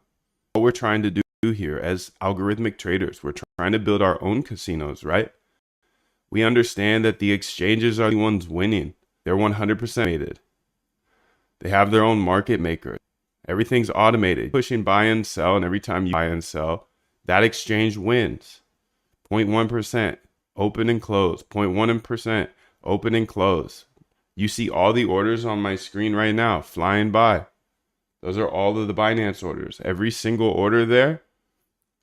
What we're trying to do here as algorithmic traders, we're trying to build our own casinos, right? We understand that the exchanges are the ones winning. They're 100% automated. They have their own market maker. Everything's automated. Pushing buy and sell, and every time you buy and sell, that exchange wins. 0.1%. Open and close, 0.1%, open and close. You see all the orders on my screen right now, flying by. Those are all of the Binance orders. Every single order there,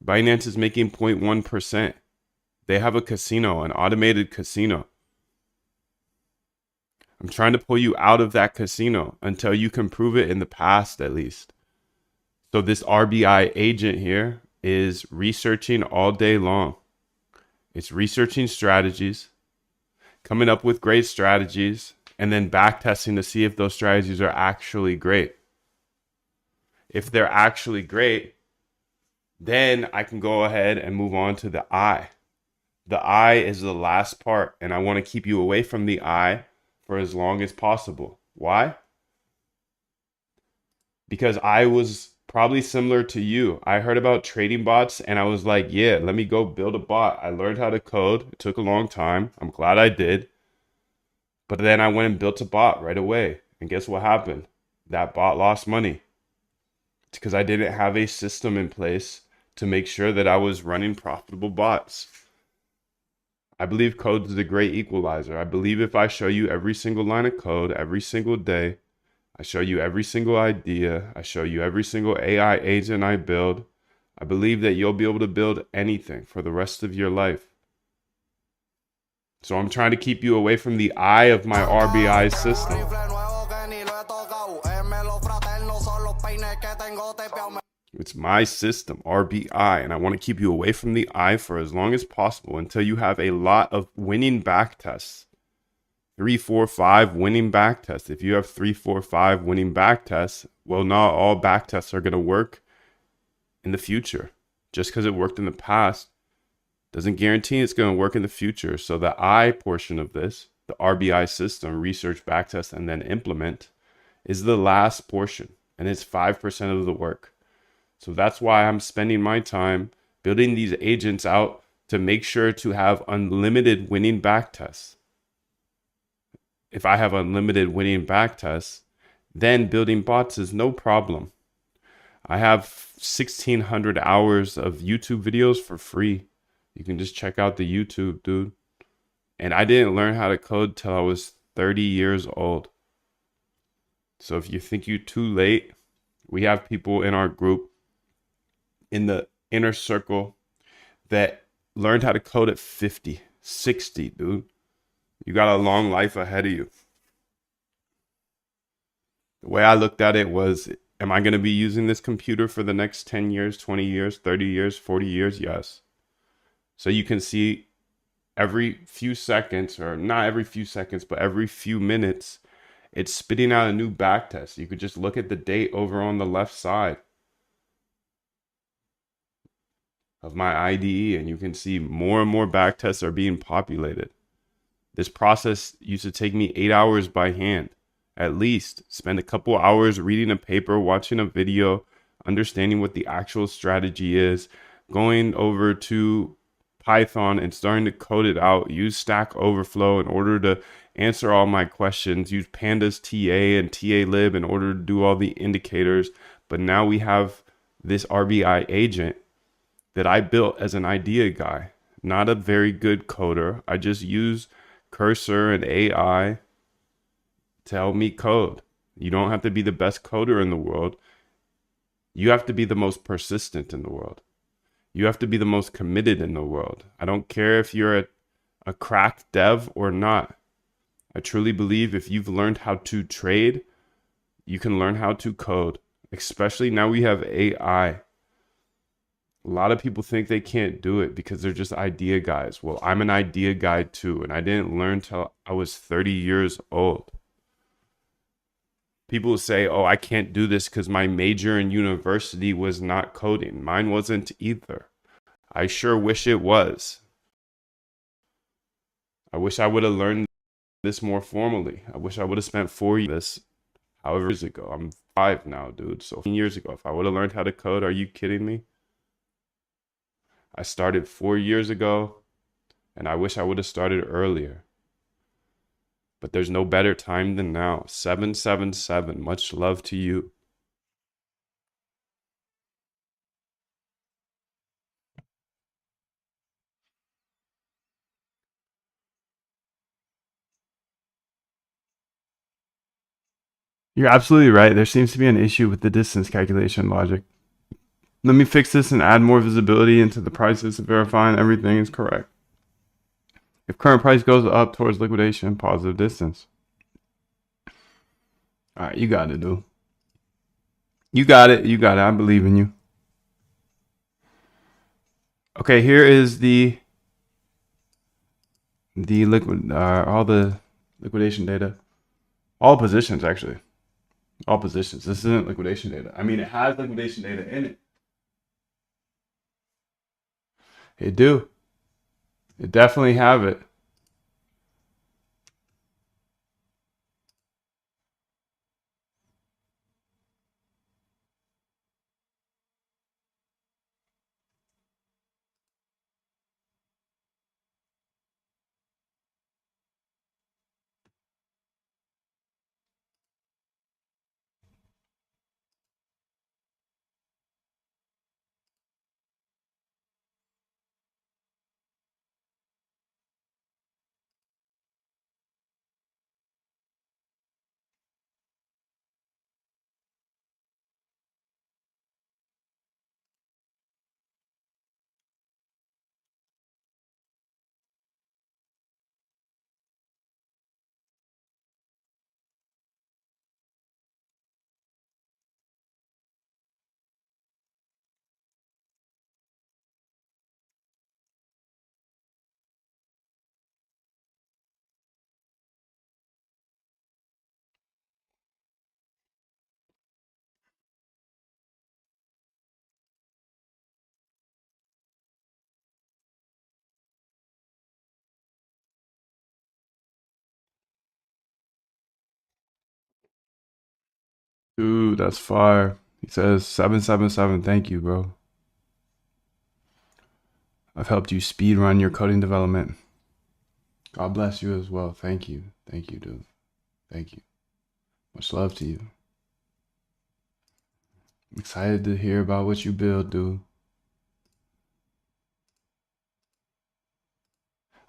Binance is making 0.1%. They have a casino, an automated casino. I'm trying to pull you out of that casino until you can prove it in the past at least. So this RBI agent here is researching all day long. It's researching strategies, coming up with great strategies, and then backtesting to see if those strategies are actually great. If they're actually great, then I can go ahead and move on to the I. The I is the last part, and I want to keep you away from the I for as long as possible. Why? Because I was probably similar to you. I heard about trading bots and I was like, yeah, let me go build a bot. I learned how to code. It took a long time. I'm glad I did. But then I went and built a bot right away. And guess what happened? That bot lost money. It's because I didn't have a system in place to make sure that I was running profitable bots. I believe code is a great equalizer. I believe if I show you every single line of code every single day, I show you every single idea, I show you every single AI agent I build, I believe that you'll be able to build anything for the rest of your life. So I'm trying to keep you away from the eye of my RBI system. It's my system, RBI, and I want to keep you away from the eye for as long as possible until you have a lot of winning back tests 3, 4, 5 winning back tests. If you have 3, 4, 5 winning back tests, well, not all back tests are going to work in the future. Just because it worked in the past doesn't guarantee it's going to work in the future. So the I portion of this, the RBI system, research, backtest, and then implement, is the last portion. And it's 5% of the work. So that's why I'm spending my time building these agents out to make sure to have unlimited winning backtests. If I have unlimited winning backtests, then building bots is no problem. I have 1,600 hours of YouTube videos for free. You can just check out the YouTube, dude. And I didn't learn how to code till I was 30 years old. So if you think you're too late, we have people in our group in the inner circle that learned how to code at 50, 60, dude. You got a long life ahead of you. The way I looked at it was, am I going to be using this computer for the next 10 years, 20 years, 30 years, 40 years? Yes. So you can see every few seconds, or not every few seconds, but every few minutes, it's spitting out a new backtest. You could just look at the date over on the left side of my IDE, and you can see more and more backtests are being populated. This process used to take me 8 hours by hand, at least. Spend a couple hours reading a paper, watching a video, understanding what the actual strategy is, going over to Python and starting to code it out, use Stack Overflow in order to answer all my questions, use Pandas TA and TAlib in order to do all the indicators. But now we have this RBI agent that I built as an idea guy, not a very good coder. I just use Cursor and AI to help me code. You don't have to be the best coder in the world. You have to be the most persistent in the world. You have to be the most committed in the world. I don't care if you're a crack dev or not. I truly believe if you've learned how to trade, you can learn how to code. Especially now we have AI. A lot of people think they can't do it because they're just idea guys. Well, I'm an idea guy too, and I didn't learn till I was 30 years old. People say, oh, I can't do this because my major in university was not coding. Mine wasn't either. I sure wish it was. I wish I would have learned this more formally. I wish I would have spent 4 years, however years ago. I'm 5 now, dude. So 15 years ago, if I would have learned how to code, are you kidding me? I started 4 years ago, and I wish I would have started earlier. But there's no better time than now. 777, much love to you. You're absolutely right. There seems to be an issue with the distance calculation logic. Let me fix this and add more visibility into the prices to verify everything is correct. If current price goes up towards liquidation, positive distance. All right, you got it, dude. You got it. You got it. I believe in you. Okay, here is the all the liquidation data. All positions, actually. All positions. This isn't liquidation data. I mean, it has liquidation data in it. It do. It definitely have it. Dude, that's fire. He says 777. Thank you, bro. I've helped you speed run your coding development. God bless you as well. Thank you. Thank you, dude. Thank you. Much love to you. I'm excited to hear about what you build, dude.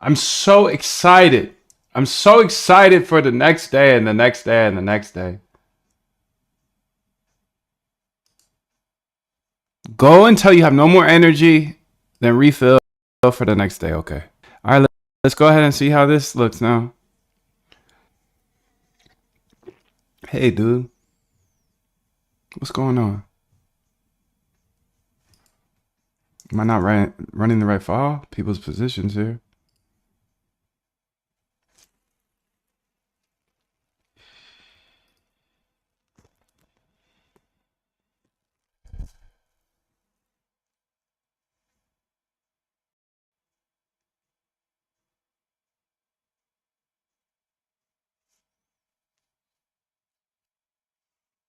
I'm so excited. I'm so excited for the next day and the next day and the next day. Go until you have no more energy, then refill for the next day. Okay. All right, let's go ahead and see how this looks now. Hey, dude. What's going on? Am I not running the right file? People's positions here.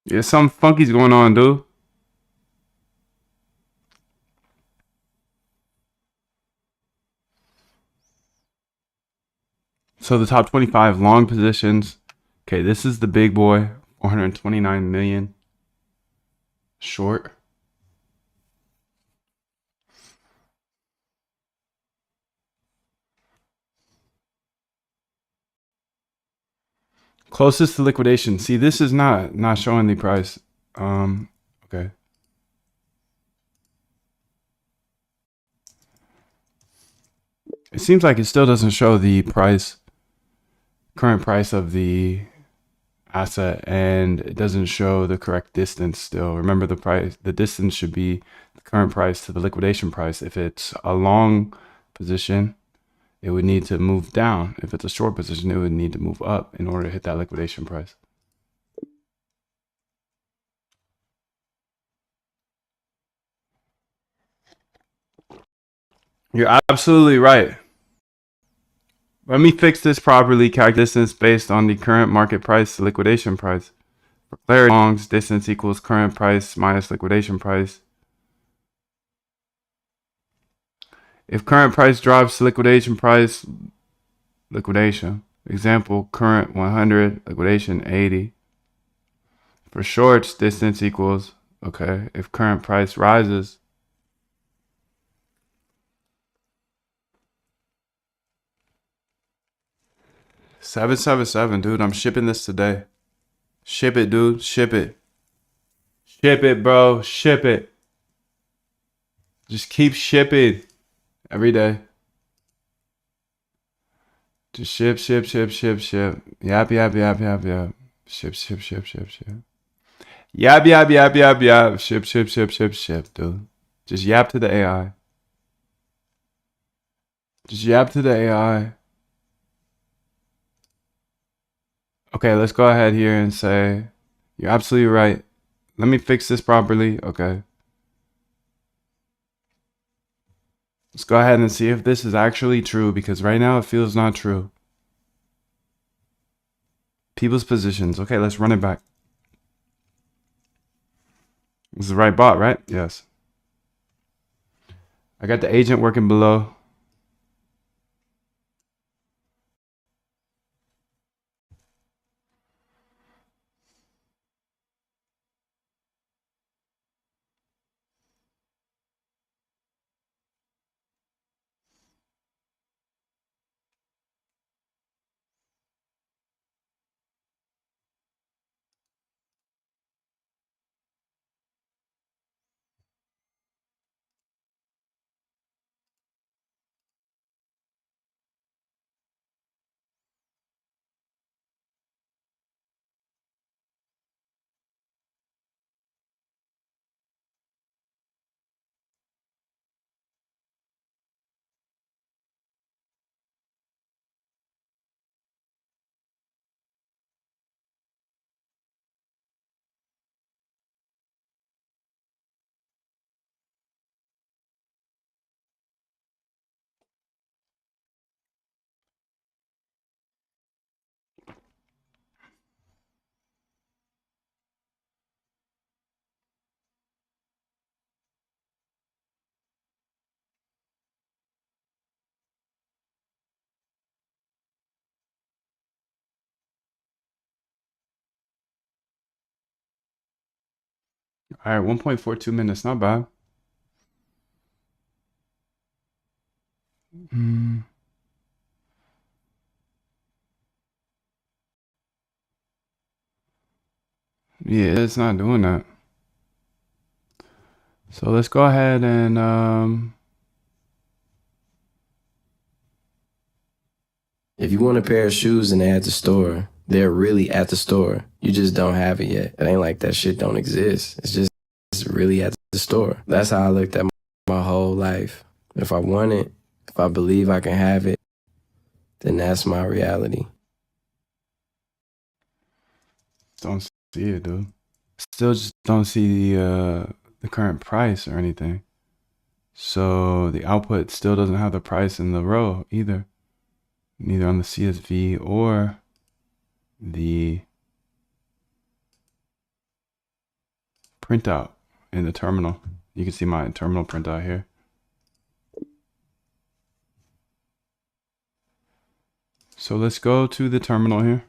Yeah, something funky's going on, dude. So the top 25 long positions. Okay, this is the big boy, 429 million. Short. Closest to liquidation. See, this is not showing the price. Okay. It seems like it still doesn't show the price, current price of the asset, and it doesn't show the correct distance still. Remember, the distance should be the current price to the liquidation price. If it's a long position, it would need to move down. If it's a short position, it would need to move up in order to hit that liquidation price. You're absolutely right. Let me fix this properly. Calculate distance based on the current market price to liquidation price. For clarity, longs distance equals current price minus liquidation price. If current price drops to liquidation price, liquidation. Example, current 100, liquidation 80. For shorts, distance equals, okay, if current price rises, $777, dude. I'm shipping this today. Ship it, dude. Ship it. Ship it, bro. Ship it. Just keep shipping every day. Just ship, ship, ship, ship, ship. Yap, yap, yap, yap, yap. Ship, ship, ship, ship, ship. Yap, yap, yap, yap, yap. Ship, ship, ship, ship, ship, dude. Just yap to the AI. Just yap to the AI. Okay, let's go ahead here and say, you're absolutely right. Let me fix this properly. Okay. Let's go ahead and see if this is actually true, because right now it feels not true. People's positions. Okay, let's run it back. This is the right bot, right? Yes. I got the agent working below. All right, 1.42 minutes, not bad. Yeah, it's not doing that. So let's go ahead and If you want a pair of shoes and they're at the store, they're really at the store. You just don't have it yet. It ain't like that shit don't exist. It's really at the store. That's how I looked at my whole life. If I want it, if I believe I can have it, then that's my reality. don't see it, dude. Still just don't see the current price or anything. So the output still doesn't have the price in the row either. Neither on the CSV or the printout in the terminal. You can see my terminal printout here. So let's go to the terminal here.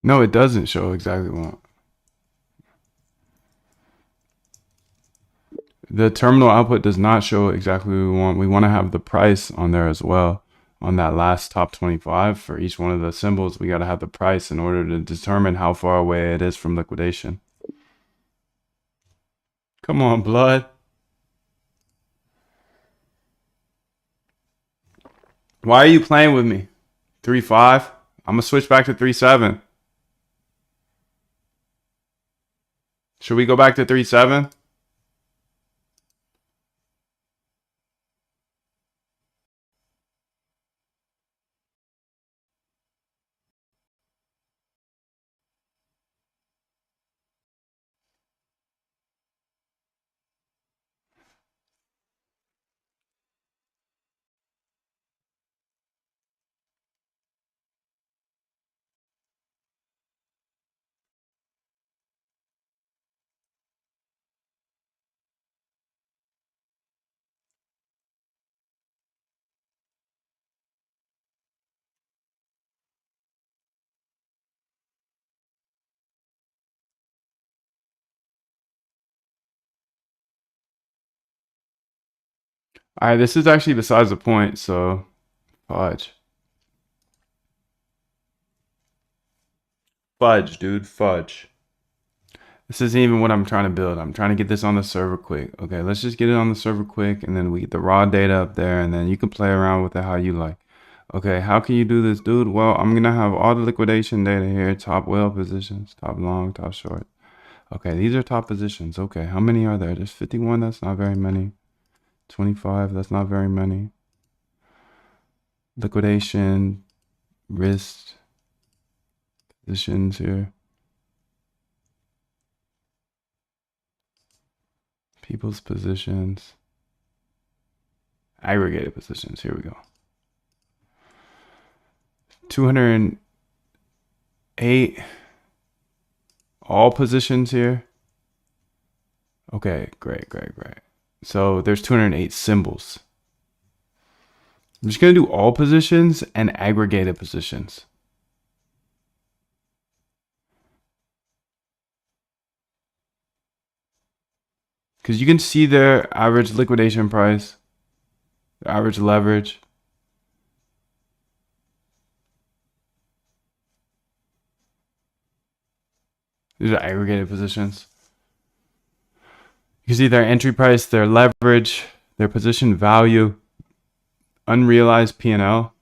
No, it doesn't show exactly what. The terminal output does not show exactly what we want. We want to have the price on there as well. On that last top 25 for each one of the symbols, we got to have the price in order to determine how far away it is from liquidation. Come on, blood. Why are you playing with me? 3.5? I'm going to switch back to 3.7. Should we go back to 3.7? All right, this is actually besides the point, so fudge. Fudge, dude, fudge. This isn't even what I'm trying to build. I'm trying to get this on the server quick. Okay, let's just get it on the server quick, and then we get the raw data up there, and then you can play around with it how you like. Okay, how can you do this, dude? Well, I'm gonna have all the liquidation data here. Top whale positions, top long, top short. Okay, these are top positions. Okay, how many are there? There's 51, that's not very many. 25, that's not very many. Liquidation, risk, positions here. People's positions. Aggregated positions, here we go. 208 all positions here. Okay, great. So there's 208 symbols. I'm just gonna do all positions and aggregated positions. Because you can see their average liquidation price, their average leverage. These are aggregated positions. You can see their entry price, their leverage, their position value, unrealized P&L.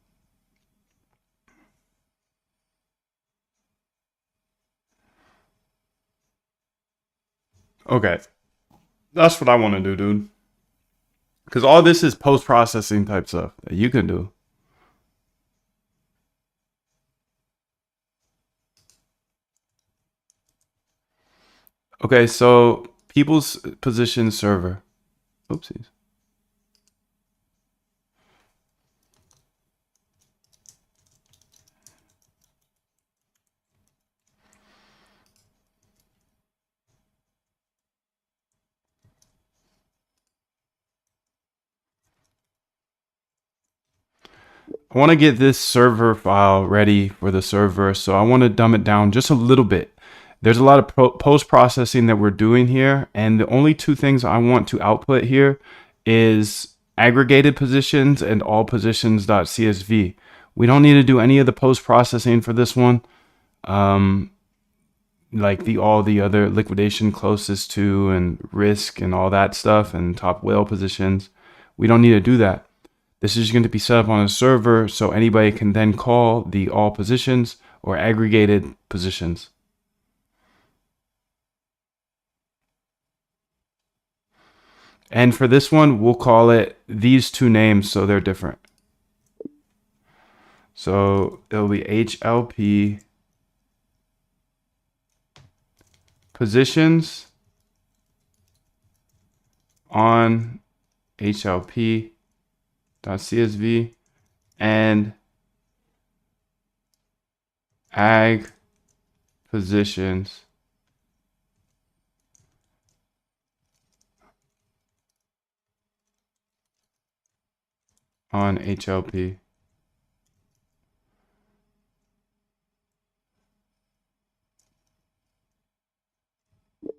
Okay. That's what I want to do, dude. Because all this is post-processing type stuff that you can do. Okay, so people's position server. Oopsies. I want to get this server file ready for the server, so I want to dumb it down just a little bit. There's a lot of post-processing that we're doing here, and the only two things I want to output here is aggregated positions and all positions.csv. We don't need to do any of the post-processing for this one, like all the other liquidation closest to and risk and all that stuff and top whale positions. We don't need to do that. This is going to be set up on a server so anybody can then call the all positions or aggregated positions. And for this one, we'll call it these two names so they're different. So it'll be HLP positions on HLP.csv and ag positions on HLP.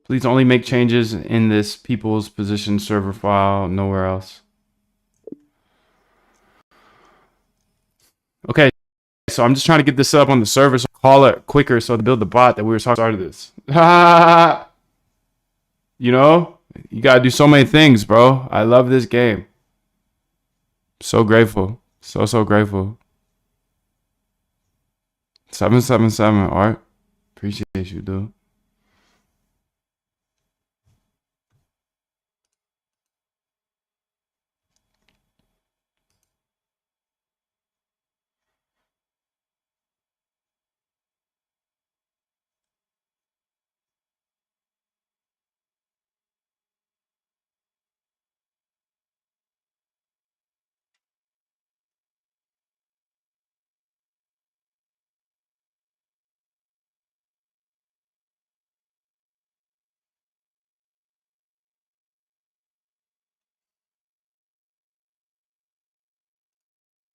Please only make changes in this people's position server file, nowhere else. Okay, so I'm just trying to get this up on the server so call it quicker so to build the bot that we were talking about this. You know, you gotta do so many things, bro. I love this game. So grateful. So grateful. 777 Art. Appreciate you, dude.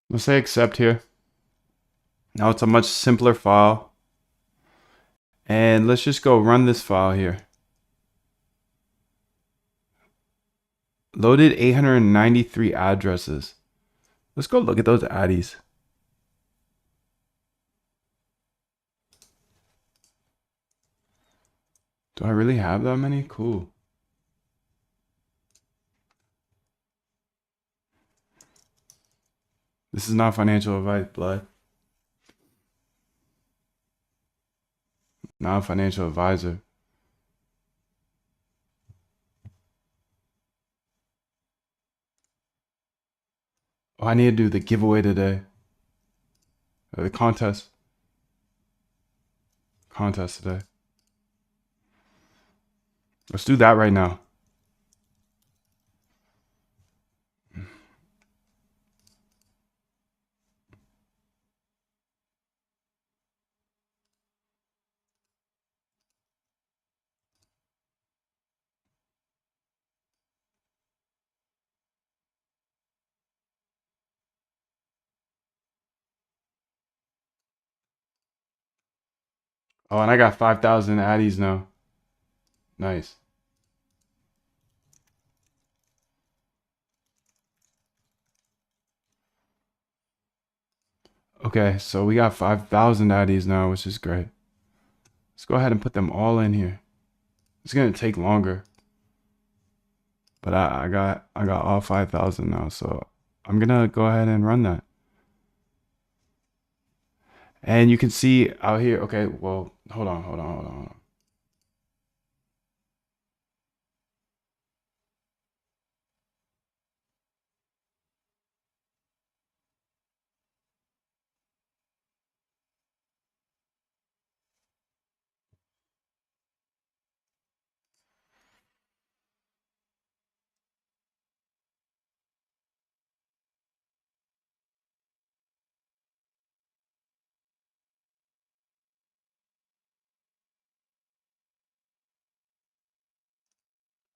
Let's say accept here. Now it's a much simpler file. And let's just go run this file here. Loaded 893 addresses. Let's go look at those addies. Do I really have that many? Cool. This is not financial advice, blood. Not a financial advisor. Oh, I need to do the giveaway today. The contest. Contest today. Let's do that right now. Oh, and I got 5,000 addies now. Nice. Okay, so we got 5,000 addies now, which is great. Let's go ahead and put them all in here. It's gonna take longer, but I got all 5,000 now, so I'm gonna go ahead and run that. And you can see out here. Okay, well, hold on.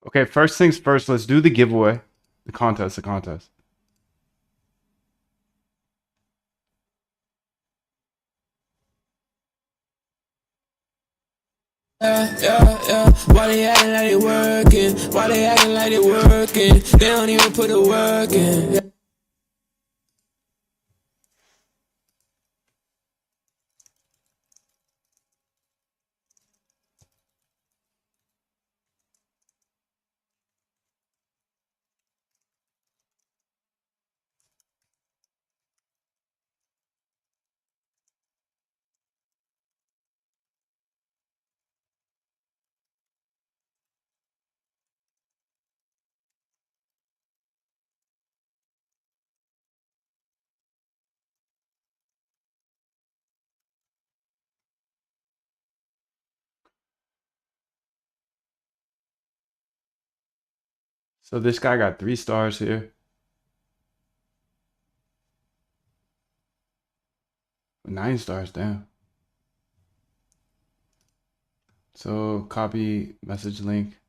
Okay, first things first, let's do the giveaway. The contest. Yeah. Why they acting like they working? Why they acting like they working? They don't even put the work in. So this guy got 3 stars here. 9 stars, damn. So copy message link.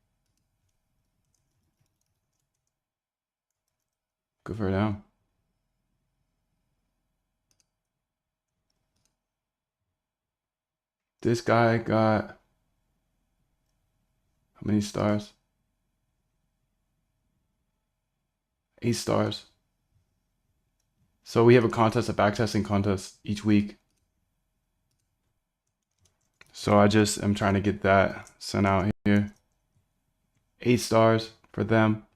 Good for them. This guy got how many stars? 8 stars. So we have a contest, a backtesting contest each week. So I just am trying to get that sent out here. 8 stars for them.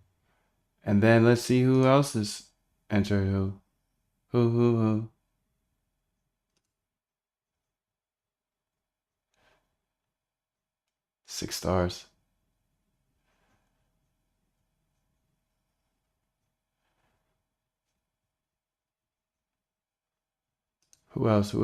And then let's see who else is entered. Who. 6 stars. Who else?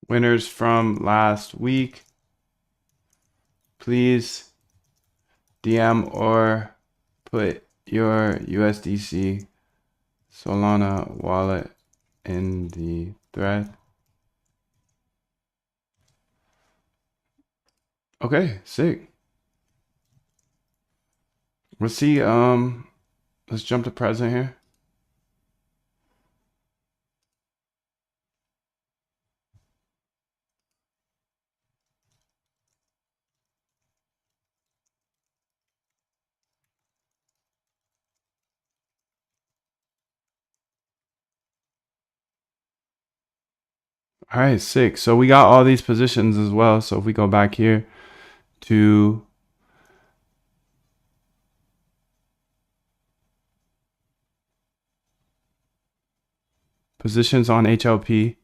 Winners from last week. Please DM or put your USDC Solana wallet in the thread. Okay, sick. Let's see, let's jump to present here. All right, sick. So we got all these positions as well. So if we go back here to positions on HLP.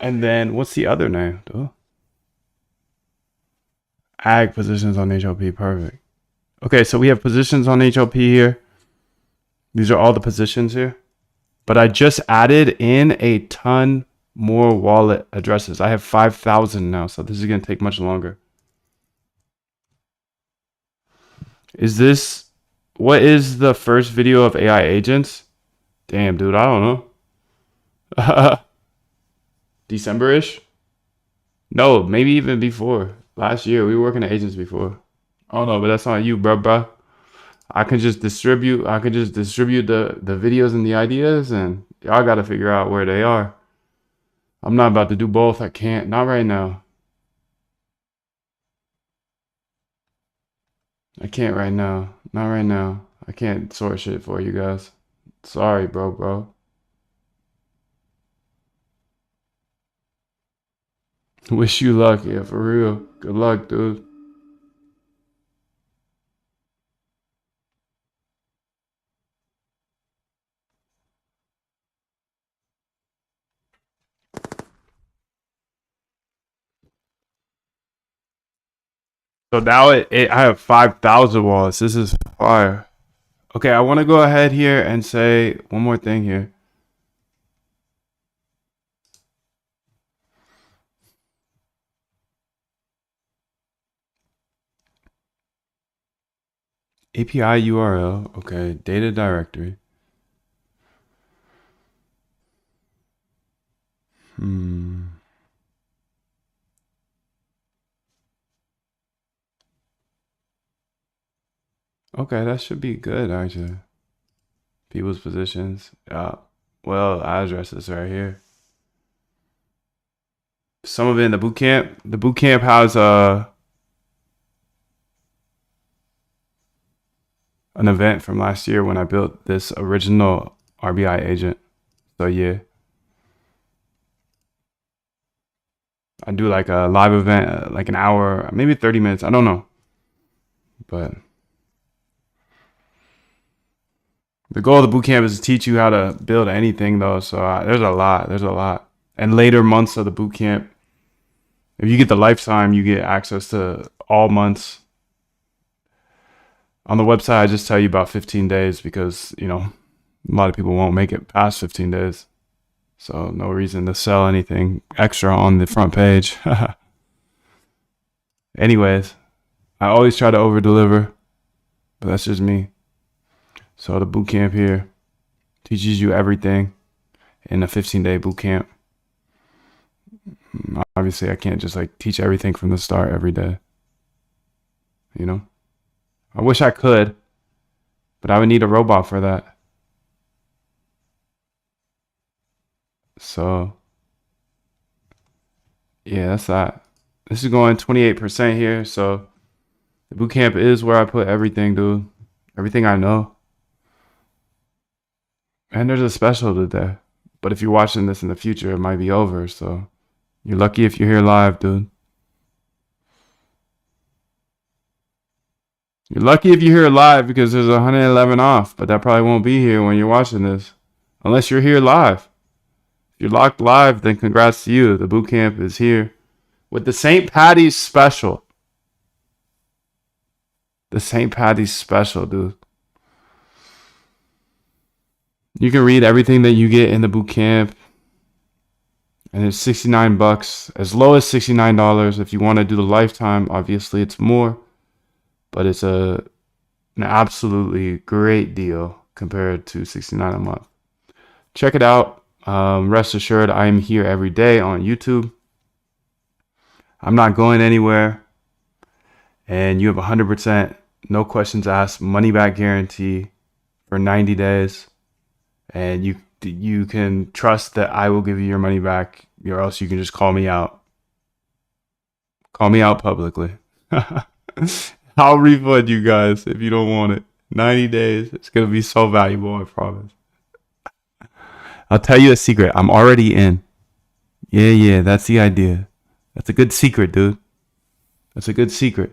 And then what's the other name? Duh. Ag positions on HLP. Perfect. Okay, so we have positions on HLP here. These are all the positions here. But I just added in a ton more wallet addresses. I have 5,000 now, so this is going to take much longer. What is the first video of AI agents? Damn, dude, I don't know. December-ish? No, maybe even before. Last year, we were working at agents before. Oh no, but that's not you, bruh. I can just distribute the videos and the ideas, and y'all gotta figure out where they are. I'm not about to do both. I can't. Not right now. I can't right now. Not right now. I can't sort shit for you guys. Sorry, bro. Wish you luck, yeah, for real. Good luck, dude. So now I have 5,000 wallets. This is fire. Okay, I want to go ahead here and say one more thing here. API URL, okay, data directory. Okay, that should be good actually. People's positions. Well, addresses right here. Some of it in the boot camp. The boot camp has an event from last year when I built this original RBI agent. So yeah, I do like a live event, like an hour, maybe 30 minutes. I don't know, but the goal of the boot camp is to teach you how to build anything, though. So there's a lot. There's a lot. And later months of the boot camp, if you get the lifetime, you get access to all months. On the website, I just tell you about 15 days because, you know, a lot of people won't make it past 15 days. So no reason to sell anything extra on the front page. Anyways, I always try to over deliver, but that's just me. So the boot camp here teaches you everything in a 15-day boot camp. Obviously, I can't just like teach everything from the start every day. You know, I wish I could, but I would need a robot for that. So yeah, that's that. This is going 28% here. So the boot camp is where I put everything, dude. Everything I know. And there's a special today. But if you're watching this in the future, it might be over. So you're lucky if you're here live, dude. You're lucky if you're here live because there's 111 off. But that probably won't be here when you're watching this. Unless you're here live. If you're locked live, then congrats to you. The boot camp is here with the St. Patty's special. The St. Patty's special, dude. You can read everything that you get in the boot camp. And it's 69 bucks, as low as $69. If you want to do the lifetime, obviously it's more, but it's an absolutely great deal compared to 69 a month. Check it out. Rest assured, I am here every day on YouTube. I'm not going anywhere. And you have 100% no questions asked money back guarantee for 90 days. And you can trust that I will give you your money back, or else you can just call me out. Call me out publicly. I'll refund you guys if you don't want it. 90 days. It's going to be so valuable, I promise. I'll tell you a secret. I'm already in. Yeah, that's the idea. That's a good secret, dude. That's a good secret.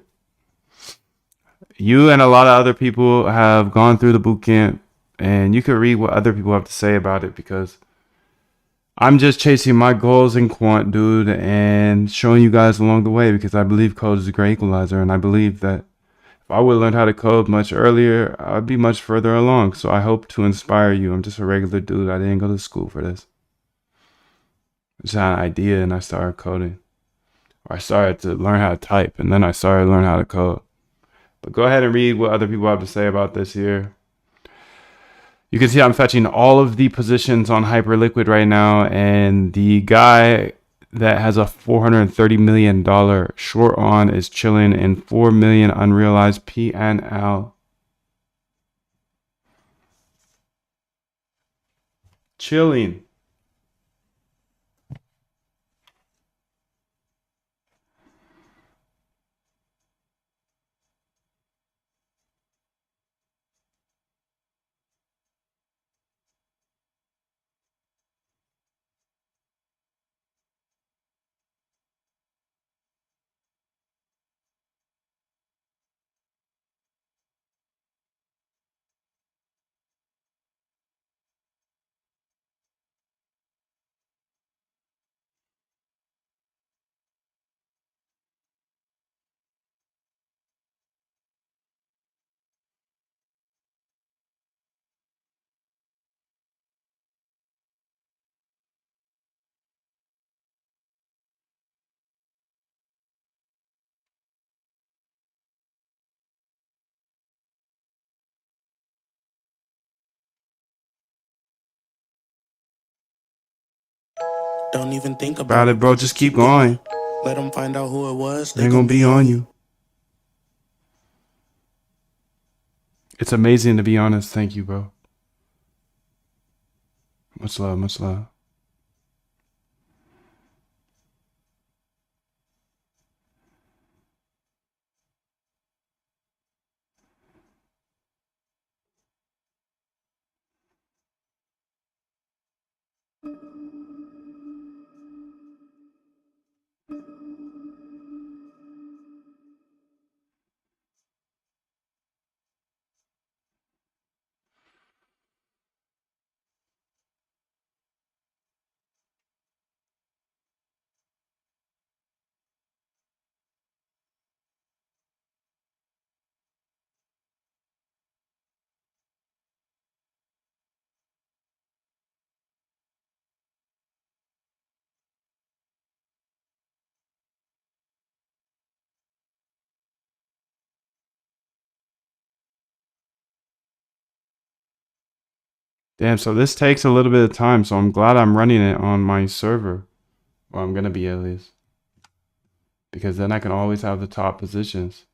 You and a lot of other people have gone through the boot camp, and you can read what other people have to say about it, because I'm just chasing my goals in quant, dude, and showing you guys along the way, because I believe code is a great equalizer, and I believe that if I would have learned how to code much earlier, I'd be much further along. So I hope to inspire you. I'm just a regular dude. I didn't go to school for this. I just had an idea and I started coding. Or I started to learn how to type, and then I started to learn how to code. But go ahead and read what other people have to say about this here. You can see I'm fetching all of the positions on Hyperliquid right now, and the guy that has a $430 million short on is chilling in 4 million unrealized PNL. Chilling. Don't even think About it, bro. Just keep going. Let them find out who it was. They're gonna be on you. It's amazing, to be honest. Thank you, bro. Much love, much love. Damn, so this takes a little bit of time, so I'm glad I'm running it on my server. Or I'm gonna be, at least. Because then I can always have the top positions.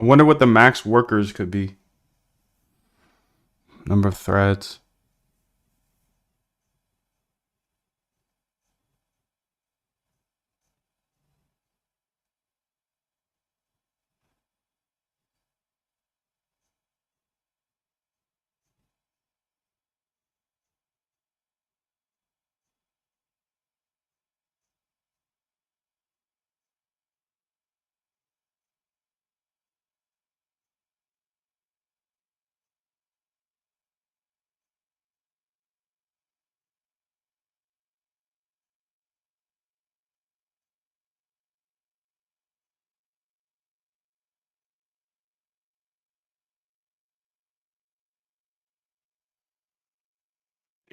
I wonder what the max workers could be. Number of threads.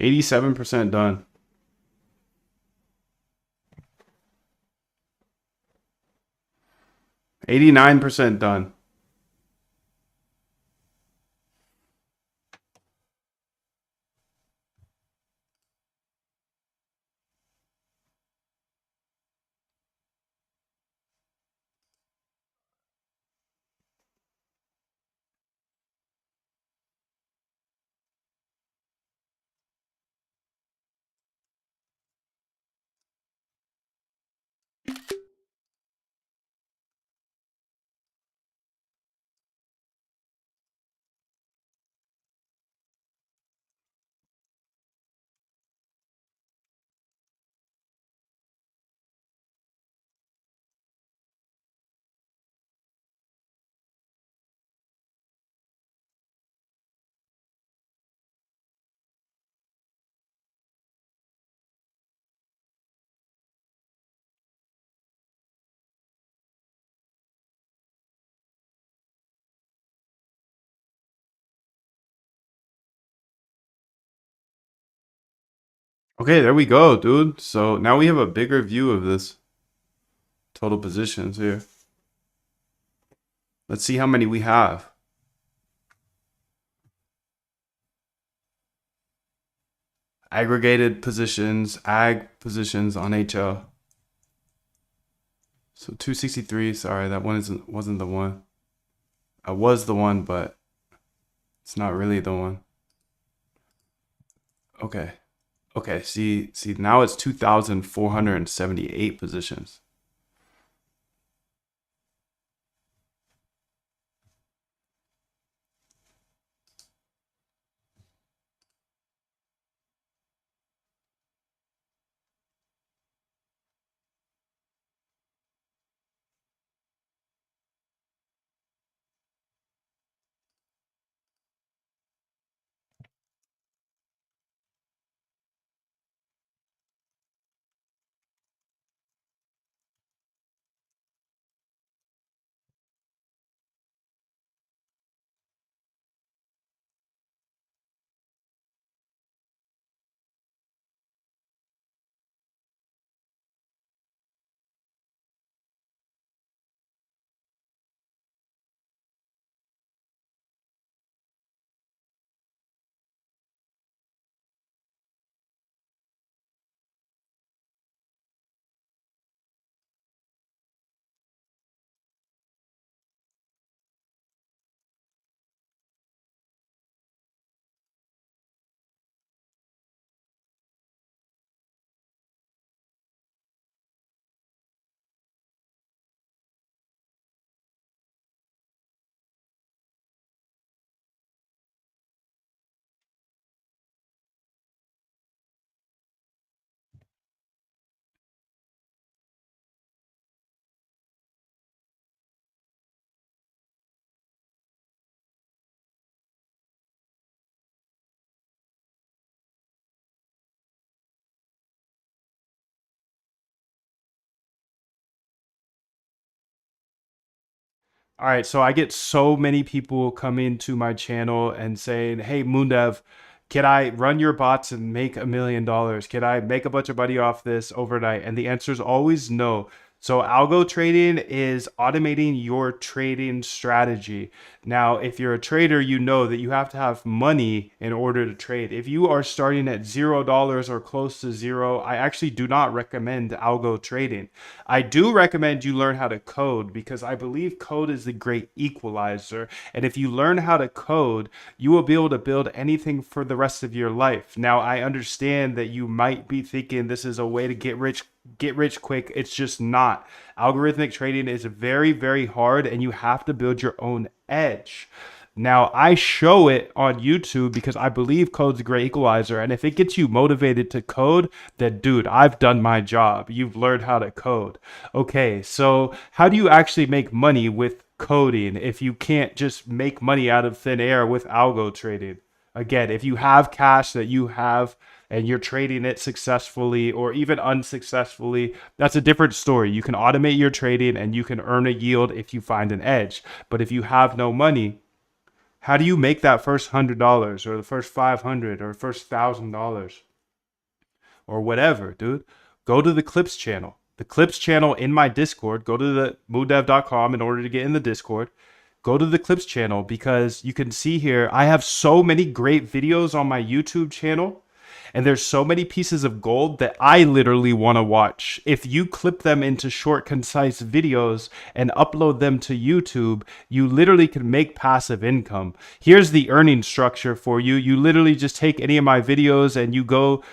%87 done. %89 done. Okay, there we go, dude. So now we have a bigger view of this total positions here. Let's see how many we have. Aggregated positions, ag positions on HL. So 263, sorry, that one wasn't the one. I was the one, but it's not really the one. Okay. Okay, see now it's 2,478 positions. All right, so I get so many people coming to my channel and saying, "Hey, Moondev, can I run your bots and make $1 million? Can I make a bunch of money off this overnight?" And the answer is always no. So algo trading is automating your trading strategy. Now, if you're a trader, you know that you have to have money in order to trade. If you are starting at $0 or close to zero, I actually do not recommend algo trading. I do recommend you learn how to code because I believe code is the great equalizer. And if you learn how to code, you will be able to build anything for the rest of your life. Now, I understand that you might be thinking this is a way to get rich quick. It's just not. Algorithmic trading is very, very hard, and you have to build your own edge. Now, I show it on YouTube because I believe code's a great equalizer. And if it gets you motivated to code, then dude, I've done my job. You've learned how to code. Okay, so how do you actually make money with coding if you can't just make money out of thin air with algo trading? Again, if you have cash that you have and you're trading it successfully or even unsuccessfully, that's a different story. You can automate your trading and you can earn a yield if you find an edge. But if you have no money, how do you make that first $100 or the first $500 or first $1,000 or whatever, dude? Go to the Clips channel. The Clips channel in my Discord. Go to the moondev.com in order to get in the Discord. Go to the Clips channel because you can see here I have so many great videos on my YouTube channel. And there's so many pieces of gold that I literally want to watch. If you clip them into short, concise videos and upload them to YouTube, you literally can make passive income. Here's the earning structure for you. You literally just take any of my videos and you go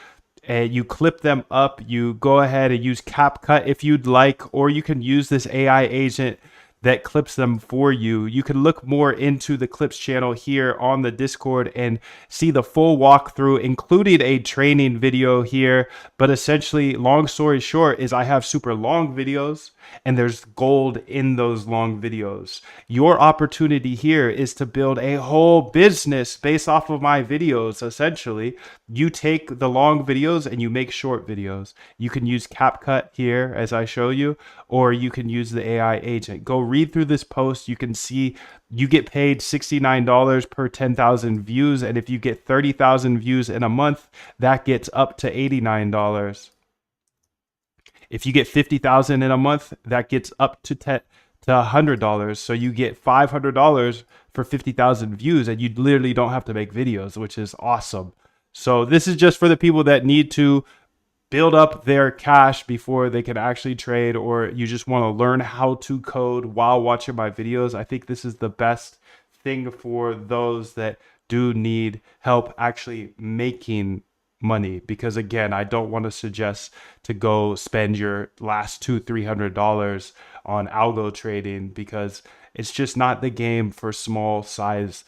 and you clip them up. You go ahead and use CapCut if you'd like, or you can use this AI agent that clips them for you. You can look more into the Clips channel here on the Discord and see the full walkthrough, including a training video here. But essentially, long story short, is I have super long videos and there's gold in those long videos. Your opportunity here is to build a whole business based off of my videos. Essentially, you take the long videos and you make short videos. You can use CapCut here as I show you, or you can use the AI agent. Go read through this post. You can see you get paid $69 per 10,000 views. And if you get 30,000 views in a month, that gets up to $89. If you get 50,000 in a month, that gets up to $100. So you get $500 for 50,000 views, and you literally don't have to make videos, which is awesome. So this is just for the people that need to build up their cash before they can actually trade, or you just want to learn how to code while watching my videos. I think this is the best thing for those that do need help actually making money, because again, I don't want to suggest to go spend your last $200-300 on algo trading, because it's just not the game for small size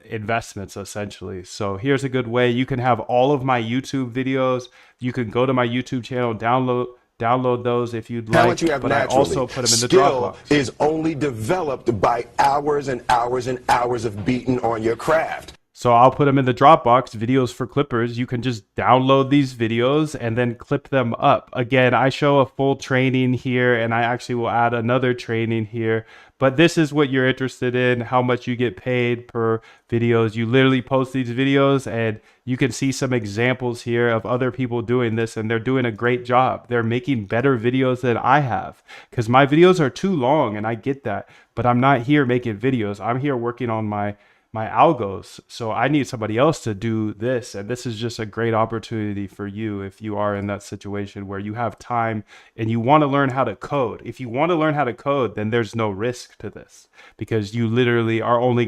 investments essentially. So here's a good way. You can have all of my YouTube videos. You can go to my YouTube channel, download those if you'd like, you have but I also put them in the Dropbox. Is only developed by hours and hours and hours of beating on your craft. So I'll put them in the Dropbox, videos for clippers. You can just download these videos and then clip them up. Again, I show a full training here, and I actually will add another training here. But this is what you're interested in, how much you get paid per videos. You literally post these videos and you can see some examples here of other people doing this, and they're doing a great job. They're making better videos than I have, because my videos are too long, and I get that. But I'm not here making videos. I'm here working on my algos. So I need somebody else to do this. And this is just a great opportunity for you if you are in that situation where you have time and you want to learn how to code. If you want to learn how to code, then there's no risk to this, because you literally are only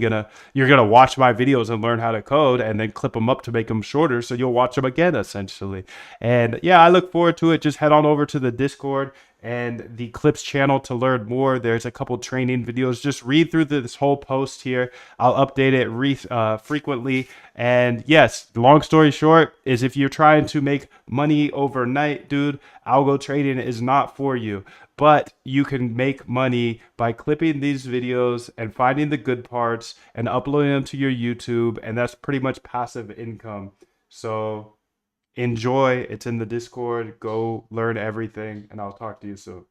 you're gonna watch my videos and learn how to code and then clip them up to make them shorter, so you'll watch them again essentially. And yeah, I look forward to it. Just head on over to the Discord and the Clips channel to learn more. There's a couple training videos. Just read through this whole post here. I'll update it frequently. And yes, long story short is, if you're trying to make money overnight, dude, algo trading is not for you. But you can make money by clipping these videos and finding the good parts and uploading them to your YouTube. And that's pretty much passive income. So enjoy. It's in the Discord. Go learn everything, and I'll talk to you soon.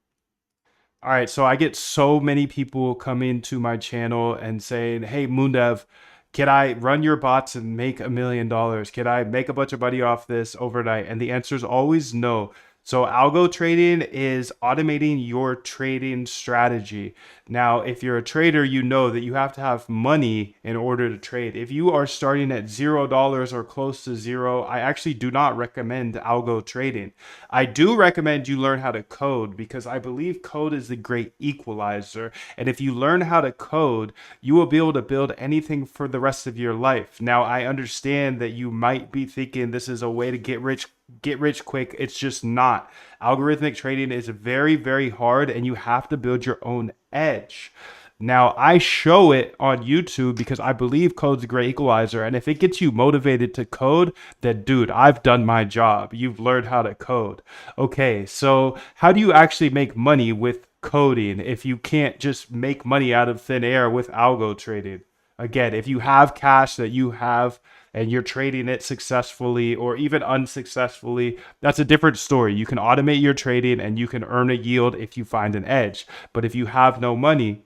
All right, so I get so many people coming to my channel and saying, "Hey, Moondev, can I run your bots and make $1 million? Can I make a bunch of money off this overnight?" And the answer is always no. So algo trading is automating your trading strategy. Now, if you're a trader, you know that you have to have money in order to trade. If you are starting at $0 or close to zero, I actually do not recommend algo trading. I do recommend you learn how to code because I believe code is the great equalizer. And if you learn how to code, you will be able to build anything for the rest of your life. Now, I understand that you might be thinking this is a way to get rich quick. It's just not. Algorithmic trading is very, very hard, and you have to build your own edge. Now, I show it on YouTube because I believe code's a great equalizer, and if it gets you motivated to code, then dude, I've done my job. You've learned how to code. Okay, so how do you actually make money with coding if you can't just make money out of thin air with algo trading? Again, if you have cash that you have and you're trading it successfully or even unsuccessfully, that's a different story. You can automate your trading and you can earn a yield if you find an edge. But if you have no money,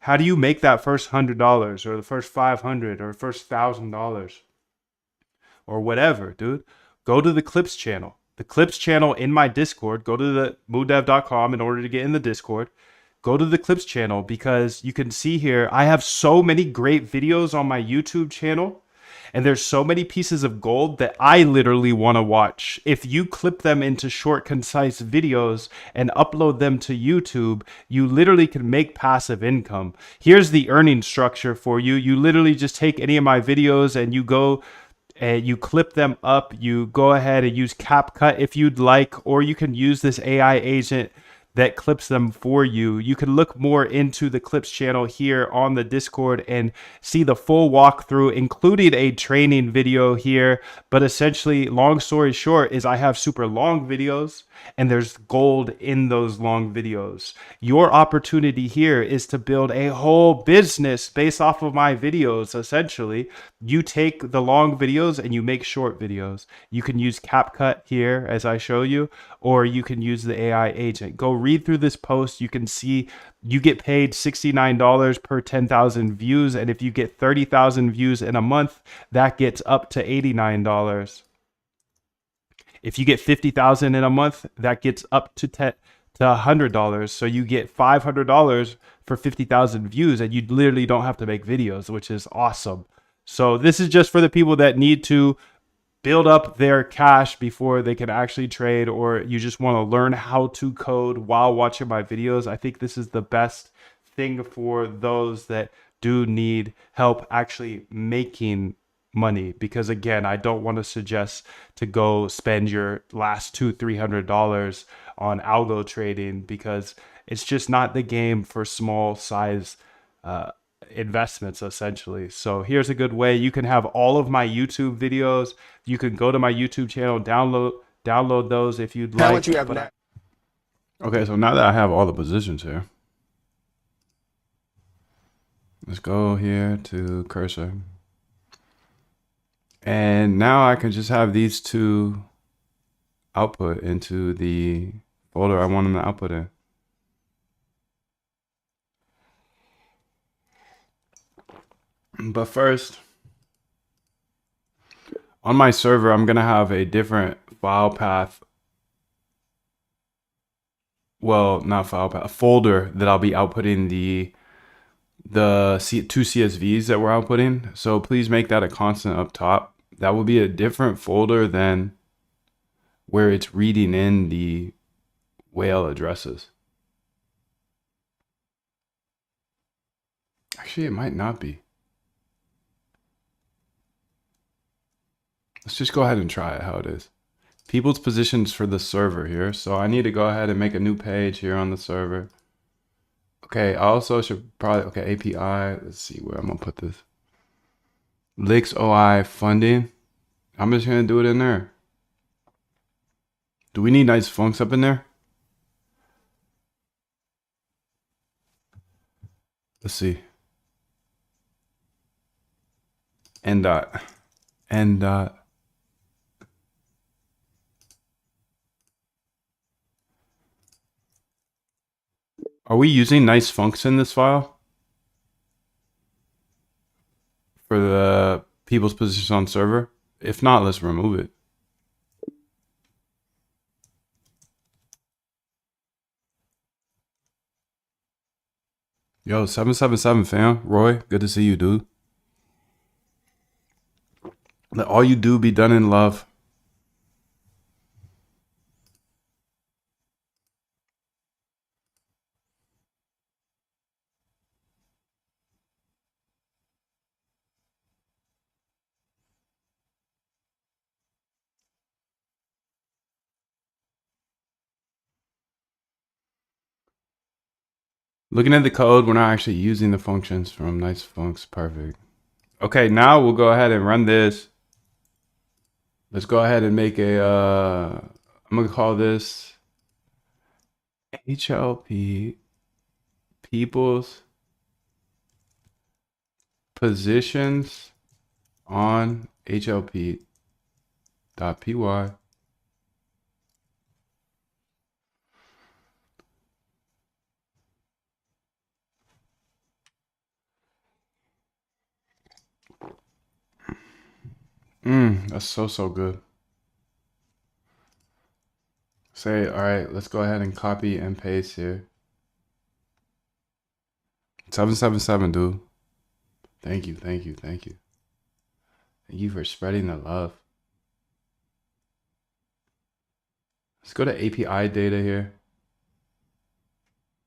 how do you make that first $100 or the first $500 or first $1,000 or whatever, dude? Go to the Clips channel. The Clips channel in my Discord. Go to the moondev.com in order to get in the Discord. Go to the Clips channel because you can see here I have so many great videos on my YouTube channel. And there's so many pieces of gold that I literally want to watch. If you clip them into short, concise videos and upload them to YouTube, you literally can make passive income. Here's the earning structure for you. You literally just take any of my videos and you go and you clip them up. You go ahead and use CapCut if you'd like, or you can use this AI agent that clips them for you. You can look more into the Clips channel here on the Discord and see the full walkthrough, including a training video here. But essentially, long story short, is I have super long videos and there's gold in those long videos. Your opportunity here is to build a whole business based off of my videos. Essentially, you take the long videos and you make short videos. You can use CapCut here as I show you, or you can use the AI agent. Go read through this post. You can see you get paid $69 per 10,000 views. And if you get 30,000 views in a month, that gets up to $89. If you get 50,000 in a month, that gets up to $100. So you get $500 for 50,000 views, and you literally don't have to make videos, which is awesome. So this is just for the people that need to build up their cash before they can actually trade, or you just want to learn how to code while watching my videos. I think this is the best thing for those that do need help actually making money, because again, I don't want to suggest to go spend your last $200-300 on algo trading, because it's just not the game for small size investments essentially. So here's a good way. You can have all of my YouTube videos. You can go to my YouTube channel, download those if you'd like. What you have now? Okay, so now that I have all the positions here, let's go here to cursor. And now I can just have these two output into the folder I want them to output in. But first, on my server, I'm going to have a different file path. Well, not file path, a folder that I'll be outputting the two CSVs that we're outputting. So please make that a constant up top. That will be a different folder than where it's reading in the whale addresses. Actually, it might not be. Let's just go ahead and try it how it is. People's positions for the server here. So I need to go ahead and make a new page here on the server. Okay, I also should probably, okay, API. Let's see where I'm gonna put this. Lix OI funding. I'm just gonna do it in there. Do we need nice funks up in there? Let's see. N dot. N dot. Are we using nice funcs in this file for the people's positions on server? If not, let's remove it. Yo, 777 fam. Roy, good to see you, dude. Let all you do be done in love. Looking at the code, we're not actually using the functions from nice funcs. Perfect. Okay, now we'll go ahead and run this. Let's go ahead and make a, I'm gonna call this HLP people's positions on HLP.py. That's so good. Say, all right, let's go ahead and copy and paste here. 777, dude. Thank you. Thank you for spreading the love. Let's go to API data here.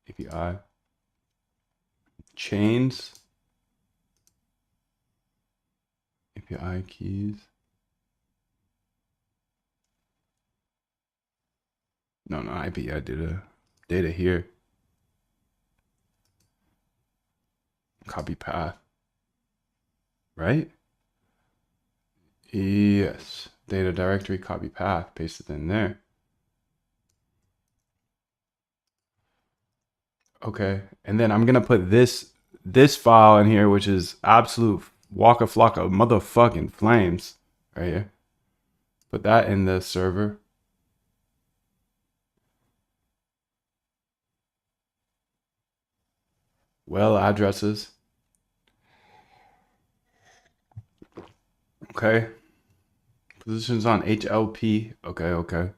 API. Chains. API keys. No, API data. Data here. Copy path. Right? Yes. Data directory, copy path. Paste it in there. Okay. And then I'm going to put this file in here, which is absolute waka flocka motherfucking flames right here. Put that in the server. Well, addresses. Okay. Positions on HLP. Okay.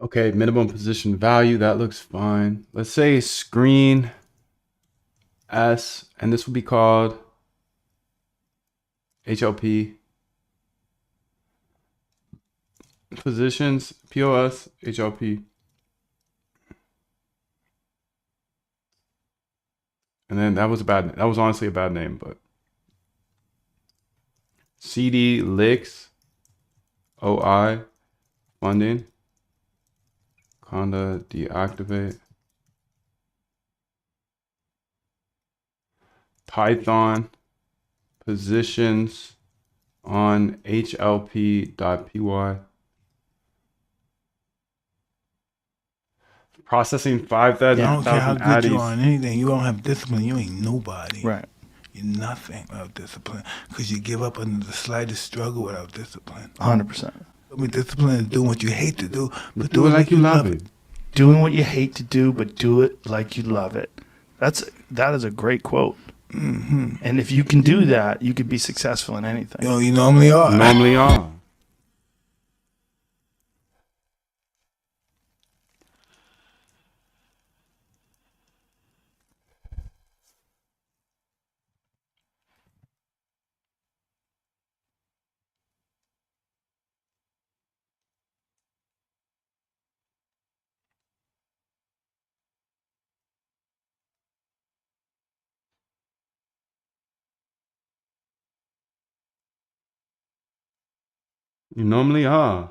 Okay, minimum position value, that looks fine. Let's say screen S, and this will be called HLP. Positions, POS, HLP. And then that was honestly a bad name, but CD licks OI funding. Conda deactivate. Python positions on HLP.py. Processing 5,000 I don't care how good you are addies. on anything. You don't have discipline. You ain't nobody. Right. You're nothing without discipline. Because you give up under the slightest struggle without discipline. 100%. I mean, discipline is doing what you hate to do, but Do it like you love it. Doing what you hate to do, but do it like you love it. That is a great quote. Mm-hmm. And if you can do that, you could be successful in anything. Yo, you normally are. Normally are. You normally are.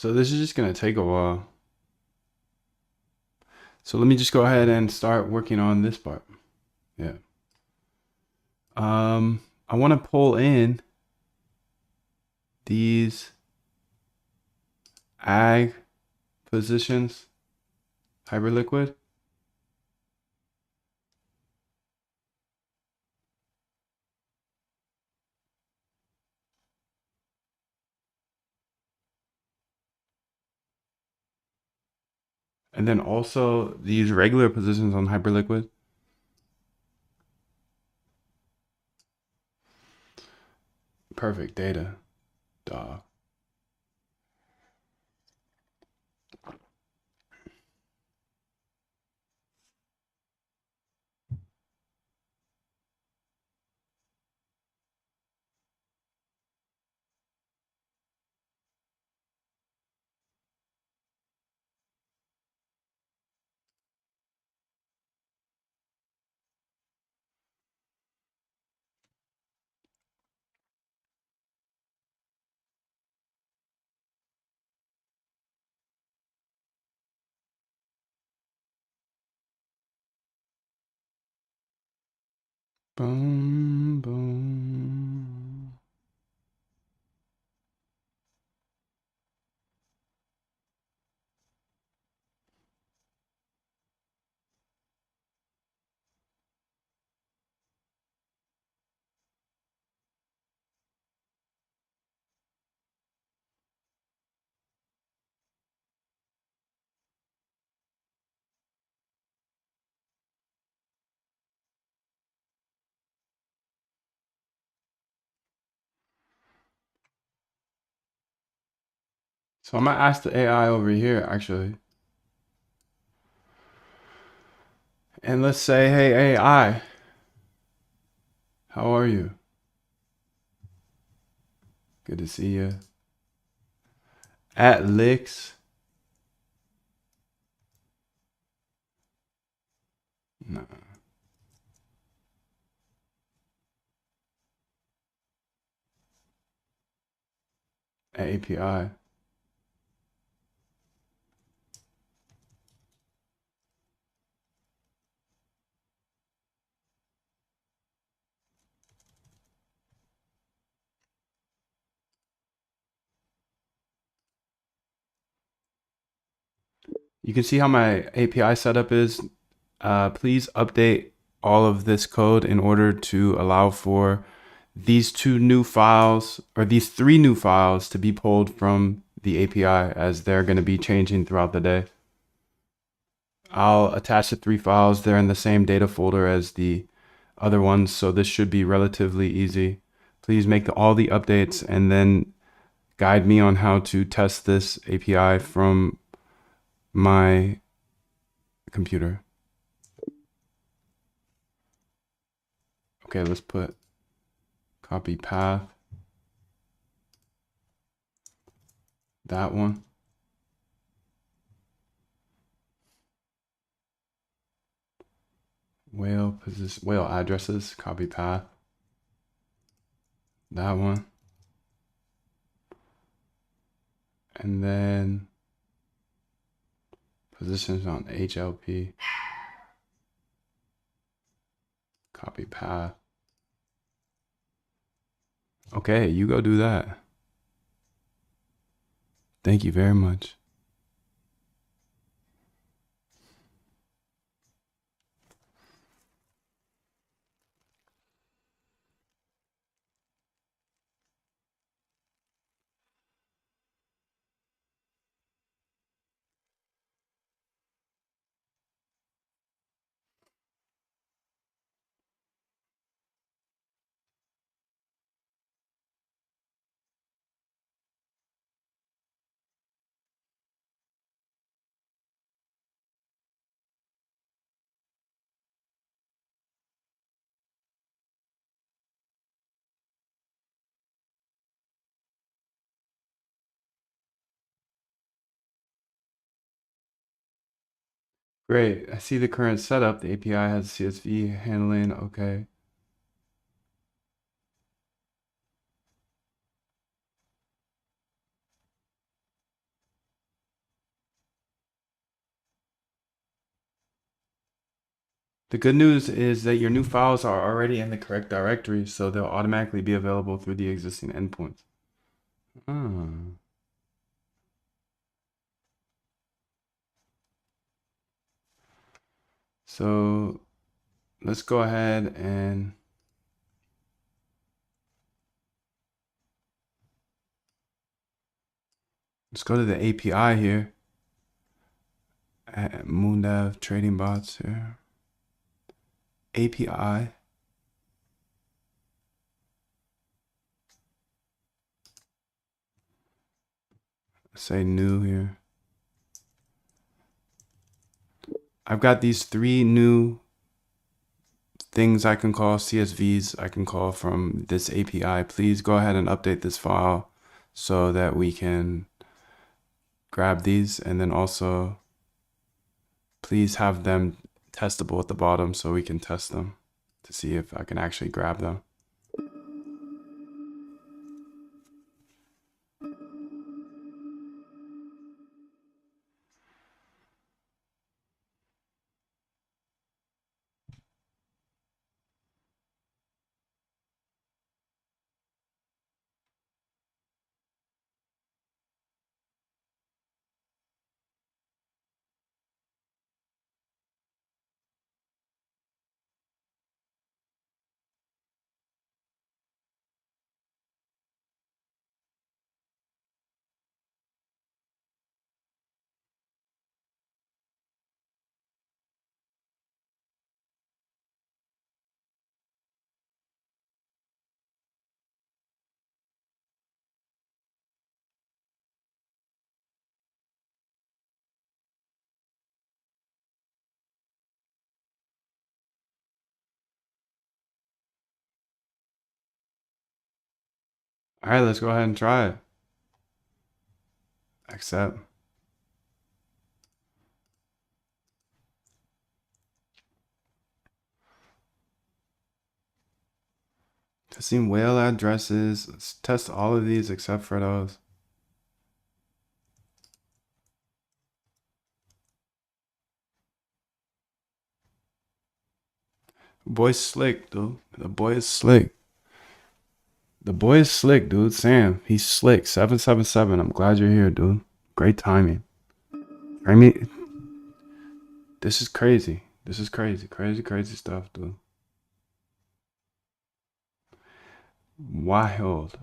So this is just gonna take a while. So let me just go ahead and start working on this part. Yeah. I want to pull in these ag positions, Hyperliquid. And then also these regular positions on Hyperliquid. Perfect data, dog. Boom, boom. So I'm gonna ask the AI over here actually. And let's say, hey AI, how are you? Good to see you. At Licks. No. At API. You can see how my API setup is. Please update all of this code in order to allow for these two new files or these three new files to be pulled from the API as they're going to be changing throughout the day. I'll attach the three files. They're in the same data folder as the other ones, so this should be relatively easy. Please make all the updates and then guide me on how to test this API from my computer. Okay, let's put copy path. That one. Whale position, whale addresses, copy path. That one. And then positions on HLP. Copy path. Okay, you go do that. Thank you very much. Great. I see the current setup. The API has CSV handling. Okay. The good news is that your new files are already in the correct directory, so they'll automatically be available through the existing endpoints. Ah. So let's go ahead and let's go to the API here at Moondev Trading Bots here. API. Say new here. I've got these 3 new things I can call, CSVs I can call from this API. Please go ahead and update this file so that we can grab these, and then also please have them testable at the bottom so we can test them to see if I can actually grab them. All right, let's go ahead and try it. Accept. Testing whale addresses. Let's test all of these except for those. Boy's slick, dude. The boy is slick. The boy is slick, dude. Sam, he's slick. 777. I'm glad you're here, dude. Great timing. I mean, this is crazy. This is crazy. Crazy stuff, dude. Wild.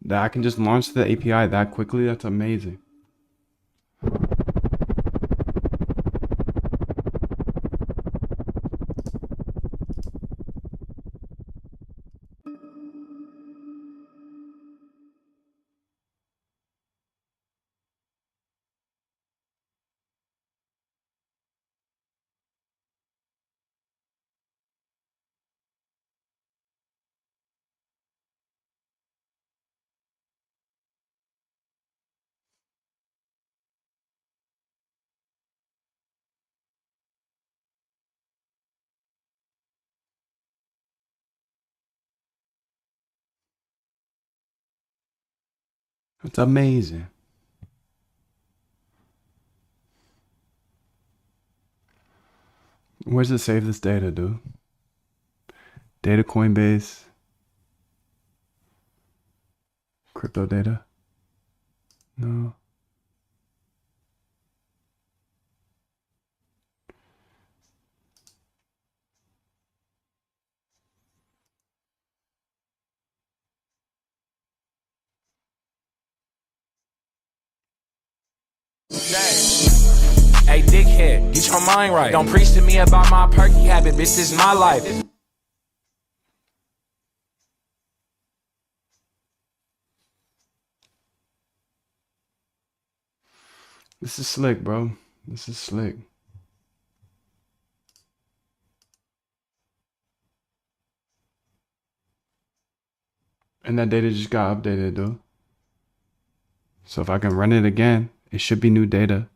That I can just launch the API that quickly. That's amazing. It's amazing. Where's it save this data, dude? Data Coinbase. Crypto data. No. Hey, dickhead, get your mind right. Don't preach to me about my perky habit, bitch, this is my life. This is slick, bro. This is slick. And that data just got updated, dude. So if I can run it again, it should be new data.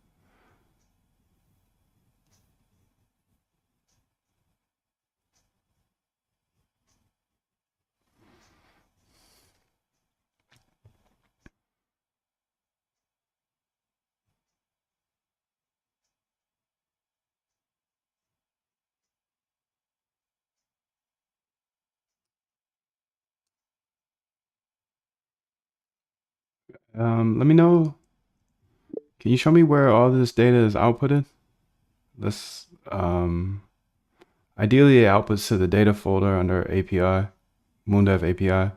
Let me know. Can you show me where all this data is outputted? Let's ideally it outputs to the data folder under API, Moondev API.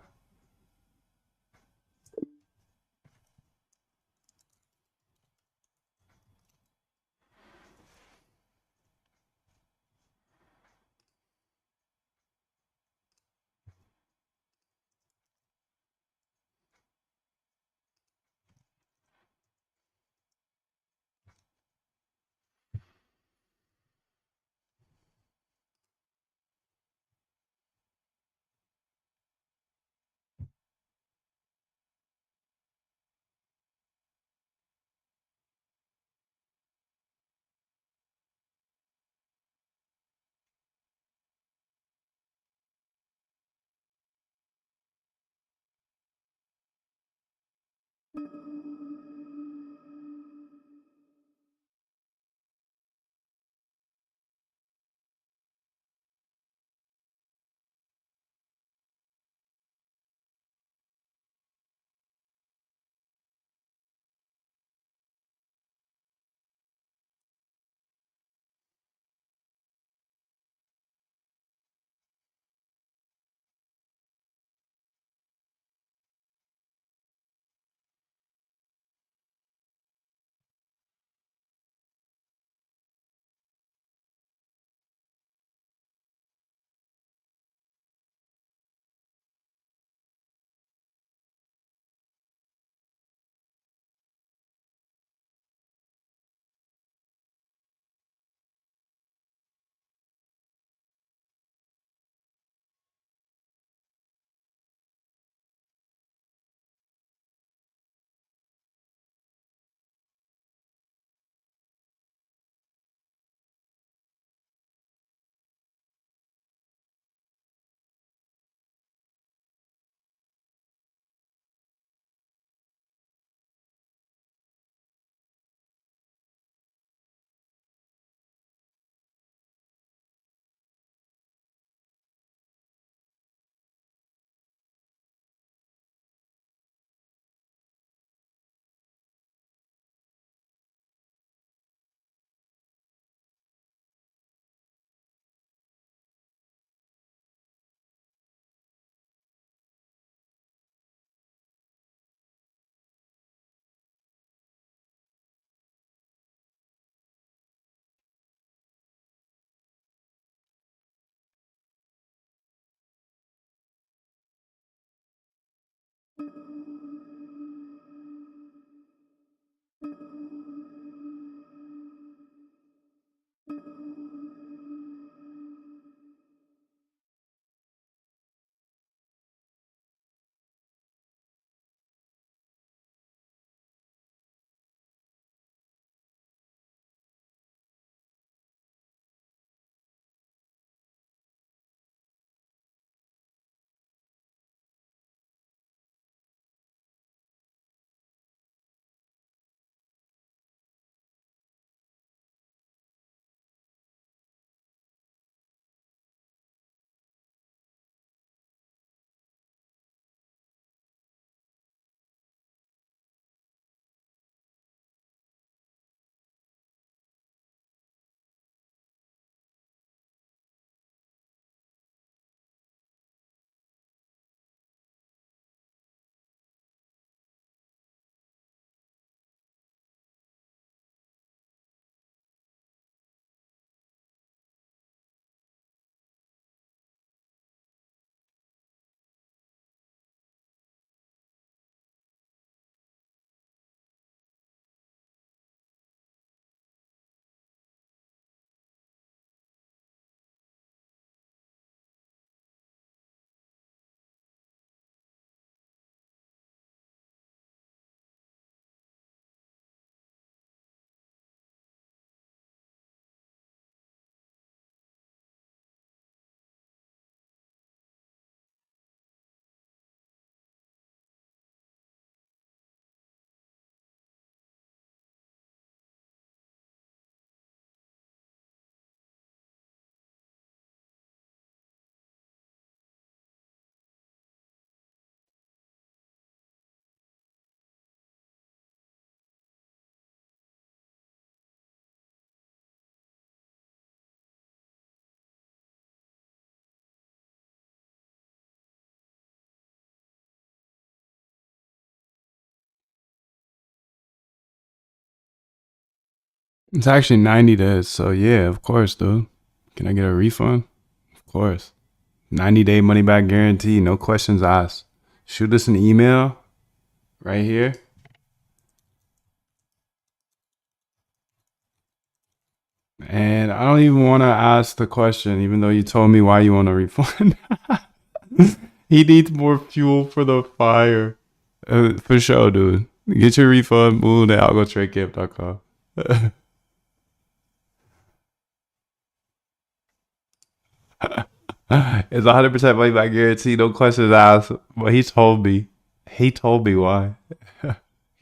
It's actually 90 days. So yeah, of course, dude. Can I get a refund? Of course. 90-day money back guarantee. No questions asked. Shoot us an email right here. And I don't even want to ask the question, even though you told me why you want a refund. He needs more fuel for the fire. For sure, dude. Get your refund. Move to algotradegift.com. It's 100% money back guarantee. No questions asked. But he told me. He told me why.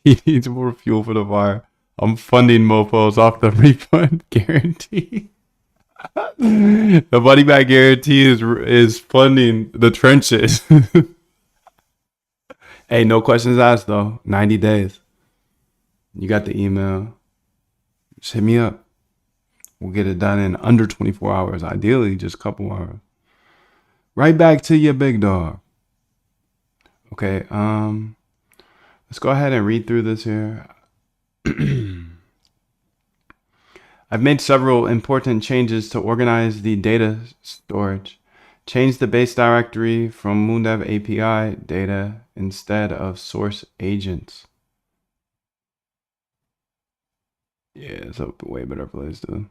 He needs more fuel for the fire. I'm funding mofos off the refund guarantee. The money back guarantee is funding the trenches. Hey, no questions asked though. 90 days. You got the email. Just hit me up. We'll get it done in under 24 hours. Ideally, just a couple hours. Right back to your big dog. Okay, let's go ahead and read through this here. I've made several important changes to organize the data storage. Change the base directory from Moondev API data instead of source agents. Yeah, it's a way better place, dude.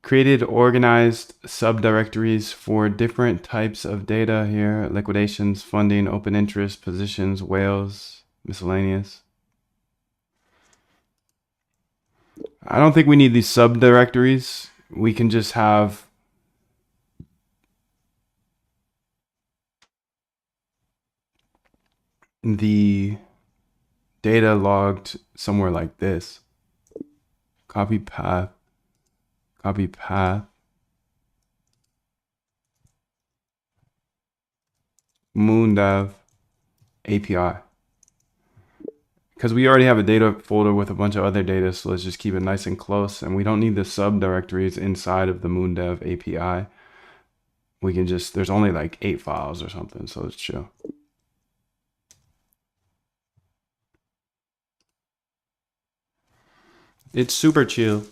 Created organized subdirectories for different types of data here: liquidations, funding, open interest, positions, whales, miscellaneous. I don't think we need these subdirectories. We can just have the data logged somewhere like this. Copy path. Copy path. Moondev API. Because we already have a data folder with a bunch of other data, so let's just keep it nice and close. And we don't need the subdirectories inside of the Moondev API. We can just, there's only like 8 files or something, so it's chill. It's super chill.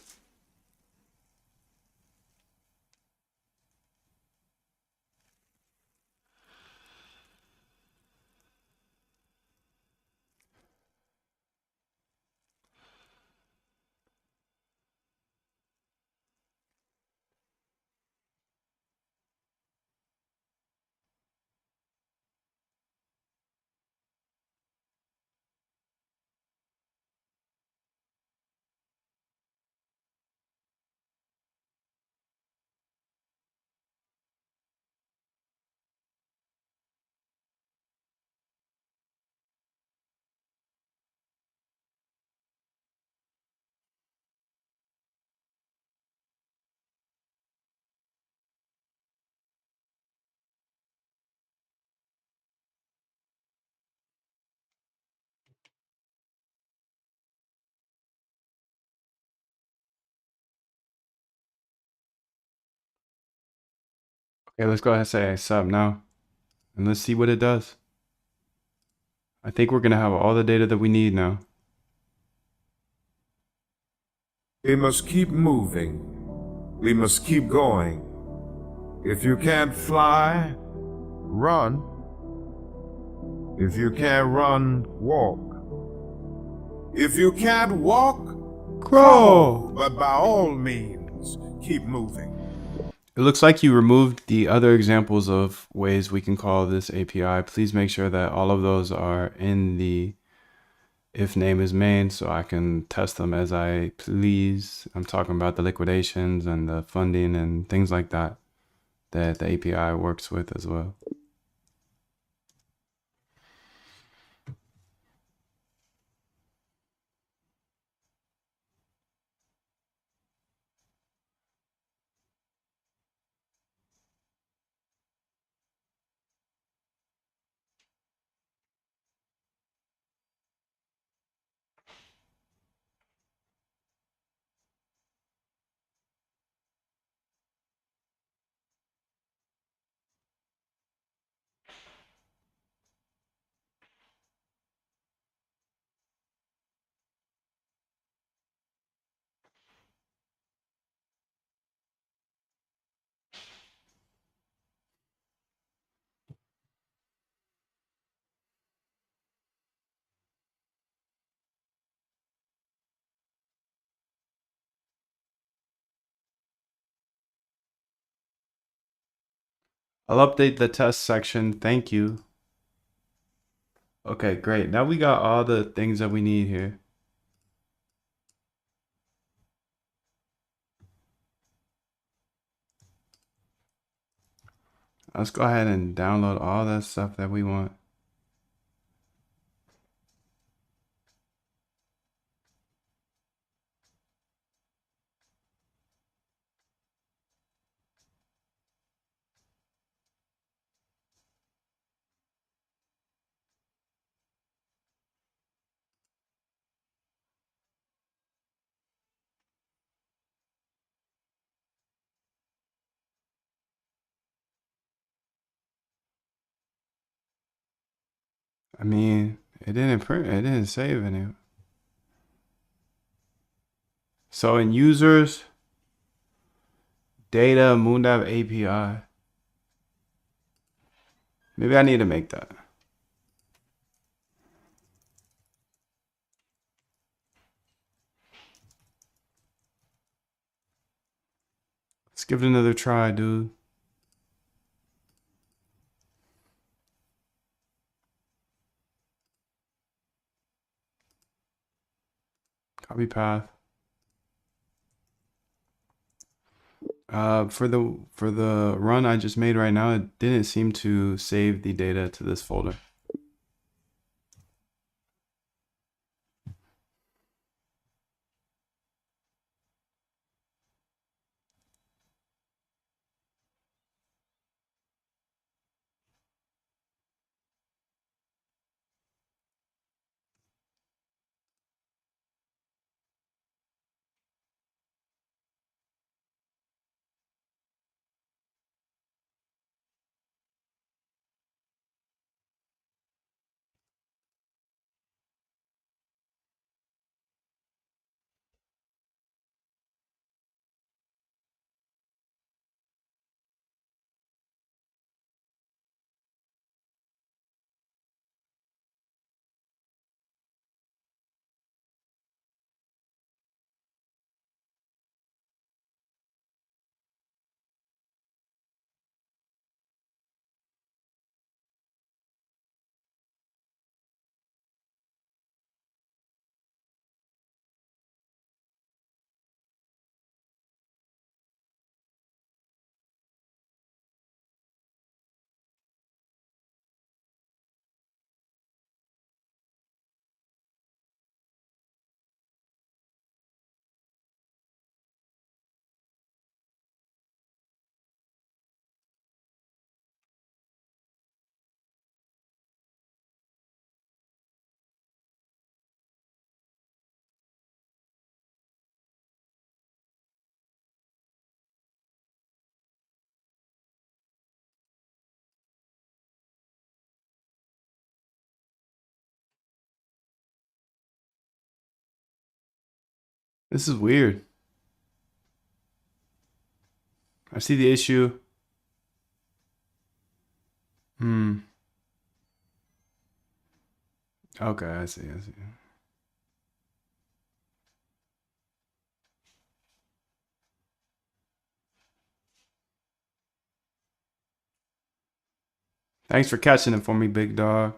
Okay, let's go ahead and say sub now. And let's see what it does. I think we're going to have all the data that we need now. We must keep moving. We must keep going. If you can't fly, run. If you can't run, walk. If you can't walk, crawl. But by all means, keep moving. It looks like you removed the other examples of ways we can call this API. Please make sure that all of those are in the if name is main so I can test them as I please. I'm talking about the liquidations and the funding and things like that that the API works with as well. I'll update the test section. Thank you. Okay, great. Now we got all the things that we need here. Let's go ahead and download all that stuff that we want. I mean, it didn't print, it didn't save any. So in users, data, Moondav API. Maybe I need to make that. Let's give it another try, dude. Copy path. For the run I just made right now, it didn't seem to save the data to this folder. This is weird. I see the issue. Okay, I see. Thanks for catching it for me, big dog.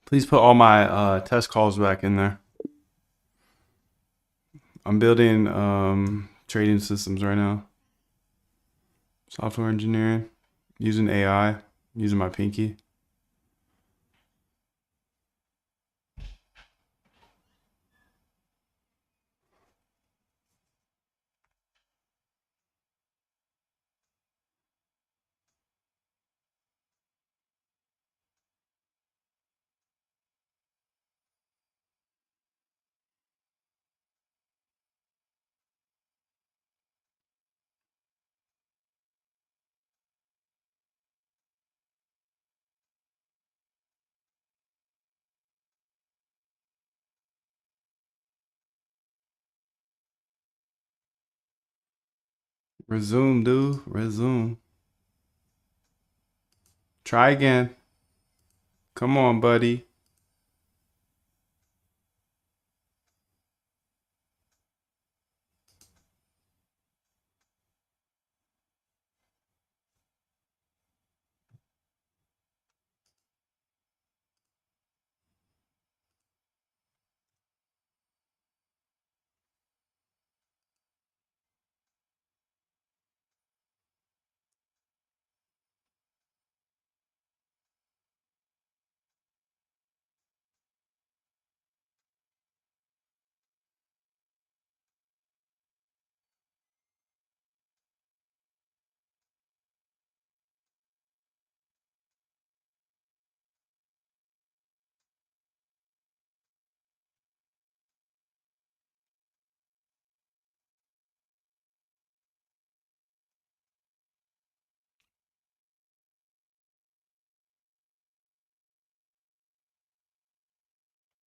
Please put all my test calls back in there. I'm building trading systems right now. Software engineering, using AI, using my pinky. Resume, dude. Resume. Try again. Come on, buddy.